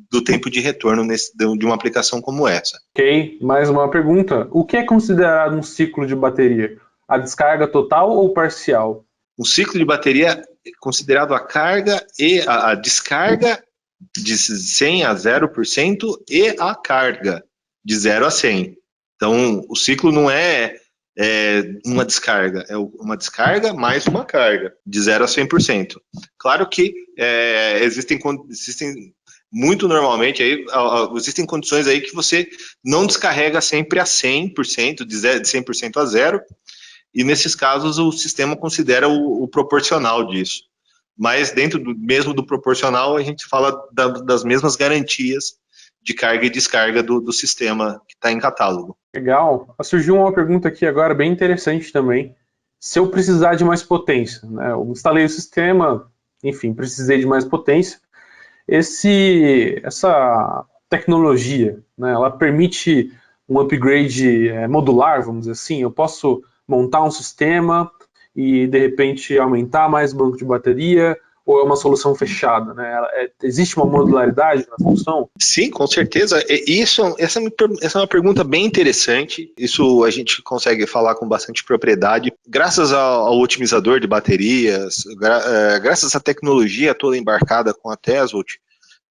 do tempo de retorno de uma aplicação como essa. Ok, mais uma pergunta. O que é considerado um ciclo de bateria? A descarga total ou parcial? Um ciclo de bateria é considerado a carga e a descarga de 100 a 0% e a carga de 0 a 100. Então, o ciclo não é uma descarga, é uma descarga mais uma carga, de 0 a 100%. Claro que existem muito normalmente, existem condições aí que você não descarrega sempre a 100%, de 100% a 0%, e nesses casos o sistema considera o proporcional disso. Mas dentro mesmo do proporcional, a gente fala das mesmas garantias de carga e descarga do sistema que está em catálogo. Legal. Surgiu uma pergunta aqui agora bem interessante também. Se eu precisar de mais potência, né? Eu instalei o sistema, enfim, precisei de mais potência. Essa tecnologia, né, ela permite um upgrade modular, vamos dizer assim. Eu posso montar um sistema e, de repente, aumentar mais o banco de bateria, ou é uma solução fechada, né? Existe uma modularidade na solução? Sim, com certeza. Essa é uma pergunta bem interessante. Isso a gente consegue falar com bastante propriedade. Graças ao otimizador de baterias, graças à tecnologia toda embarcada com a Tesvolt,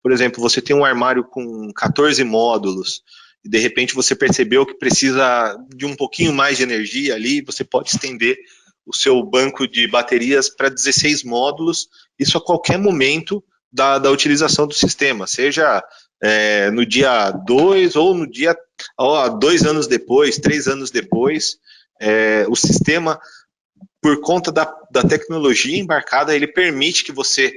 por exemplo, você tem um armário com 14 módulos, e de repente você percebeu que precisa de um pouquinho mais de energia ali, você pode estender o seu banco de baterias para 16 módulos, isso a qualquer momento da utilização do sistema, seja no dia 2 ou no dia 2 anos depois, 3 anos depois. O sistema, por conta da tecnologia embarcada, ele permite que você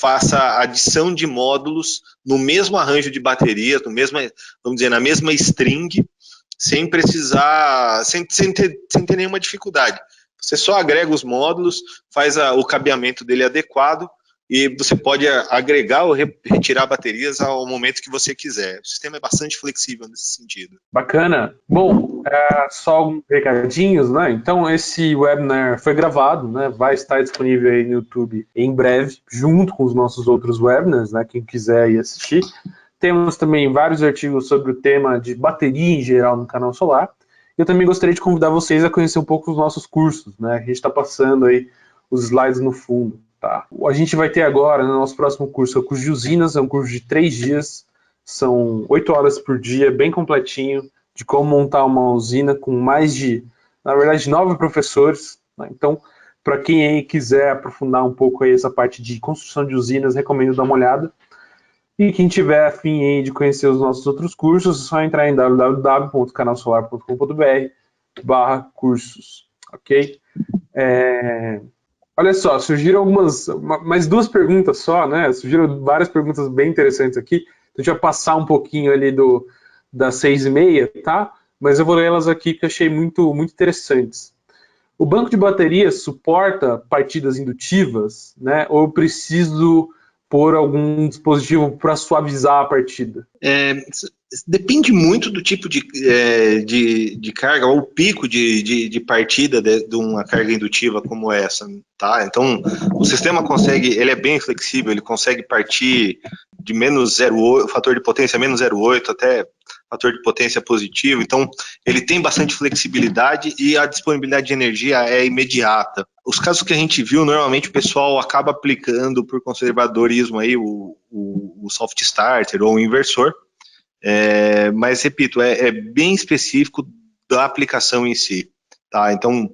faça adição de módulos no mesmo arranjo de baterias, vamos dizer, na mesma string, sem precisar, sem ter nenhuma dificuldade. Você só agrega os módulos, faz o cabeamento dele adequado e você pode agregar ou retirar baterias ao momento que você quiser. O sistema é bastante flexível nesse sentido. Bacana. Bom, só alguns recadinhos, né? Então, esse webinar foi gravado, né? Vai estar disponível aí no YouTube em breve, junto com os nossos outros webinars, né? Quem quiser ir assistir. Temos também vários artigos sobre o tema de bateria em geral no canal Solar. Eu também gostaria de convidar vocês a conhecer um pouco os nossos cursos, né? A gente está passando aí os slides no fundo, tá? A gente vai ter agora, no nosso próximo curso, o curso de usinas, é um curso de 3 dias, são 8 horas por dia, bem completinho, de como montar uma usina com mais de, na verdade, 9 professores, né? Então, para quem aí quiser aprofundar um pouco aí essa parte de construção de usinas, recomendo dar uma olhada. E quem tiver a fim aí de conhecer os nossos outros cursos, é só entrar em www.canalsolar.com.br/cursos, ok? Olha só, surgiram mais 2 perguntas só, né? Surgiram várias perguntas bem interessantes aqui. A gente vai passar um pouquinho ali das 6h30, tá? Mas eu vou ler elas aqui que eu achei muito, muito interessantes. O banco de baterias suporta partidas indutivas, né? Ou eu preciso pôr algum dispositivo para suavizar a partida? Depende muito do tipo de carga, ou pico de partida de uma carga indutiva como essa, tá? Então, o sistema ele é bem flexível, ele consegue partir de menos 0,8, fator de potência menos 0,8 até fator de potência positivo, então ele tem bastante flexibilidade e a disponibilidade de energia é imediata. Os casos que a gente viu, normalmente o pessoal acaba aplicando por conservadorismo aí o soft starter ou o inversor, mas repito, é bem específico da aplicação em si, tá? Então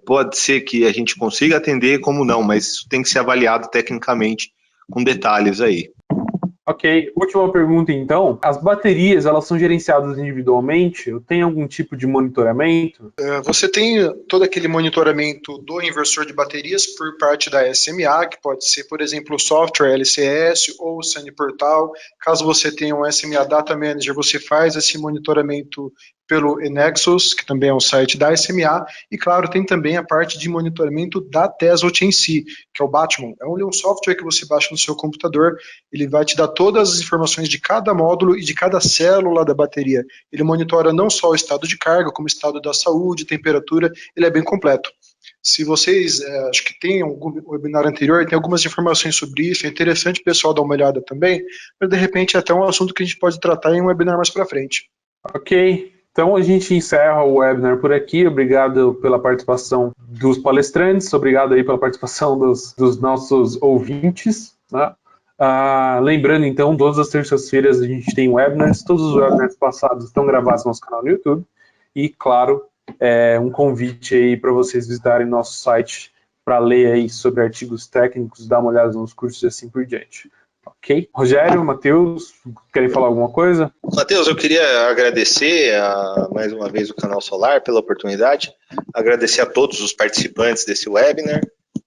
pode ser que a gente consiga atender, como não, mas isso tem que ser avaliado tecnicamente com detalhes aí. Ok, última pergunta então. As baterias, elas são gerenciadas individualmente? Eu tenho algum tipo de monitoramento? Você tem todo aquele monitoramento do inversor de baterias por parte da SMA, que pode ser, por exemplo, o software LCS ou o Sunny Portal. Caso você tenha um SMA Data Manager, você faz esse monitoramento pelo Enexos, que também é um site da SMA, e claro, tem também a parte de monitoramento da Tesla em si, que é o Batman. É um software que você baixa no seu computador, ele vai te dar todas as informações de cada módulo e de cada célula da bateria. Ele monitora não só o estado de carga, como o estado da saúde, temperatura, ele é bem completo. Se vocês, acho que tem algum webinar anterior, tem algumas informações sobre isso, é interessante o pessoal dar uma olhada também, mas de repente é até um assunto que a gente pode tratar em um webinar mais para frente. Ok, então a gente encerra o webinar por aqui. Obrigado pela participação dos palestrantes, obrigado aí pela participação dos nossos ouvintes, né? Lembrando então, todas as terças-feiras a gente tem webinars, todos os webinars passados estão gravados no nosso canal no YouTube, e claro, um convite aí para vocês visitarem nosso site para ler aí sobre artigos técnicos, dar uma olhada nos cursos e assim por diante. Ok? Rogério, Matheus, querem falar alguma coisa? Matheus, eu queria agradecer mais uma vez o Canal Solar pela oportunidade, agradecer a todos os participantes desse webinar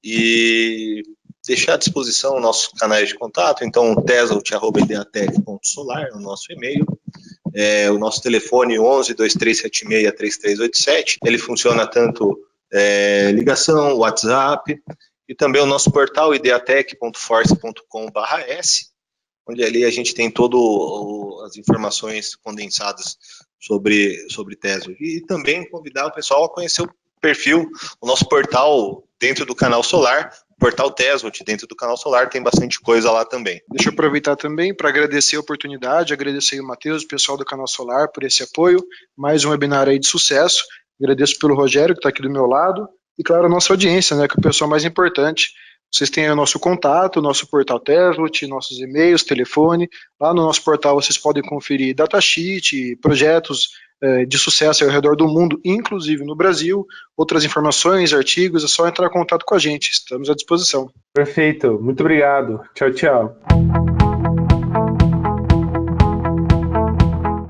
e deixar à disposição nossos canais de contato, então tesla@ideatec.solar, o nosso e-mail, o nosso telefone 11-2376-3387, ele funciona tanto ligação, WhatsApp, e também o nosso portal ideatec.force.com/s, onde ali a gente tem todas as informações condensadas sobre Tesla. E também convidar o pessoal a conhecer o perfil, o nosso portal dentro do Canal Solar, o portal Tesla dentro do Canal Solar, tem bastante coisa lá também. Deixa eu aproveitar também para agradecer a oportunidade, agradecer o Matheus, o pessoal do Canal Solar por esse apoio, mais um webinar aí de sucesso, agradeço pelo Rogério que está aqui do meu lado, e claro a nossa audiência, né, que é o pessoal mais importante. Vocês têm o nosso contato, o nosso portal Tesla, nossos e-mails, telefone. Lá no nosso portal vocês podem conferir datasheet, projetos de sucesso ao redor do mundo, inclusive no Brasil, outras informações, artigos, é só entrar em contato com a gente, estamos à disposição. Perfeito, muito obrigado. Tchau, tchau.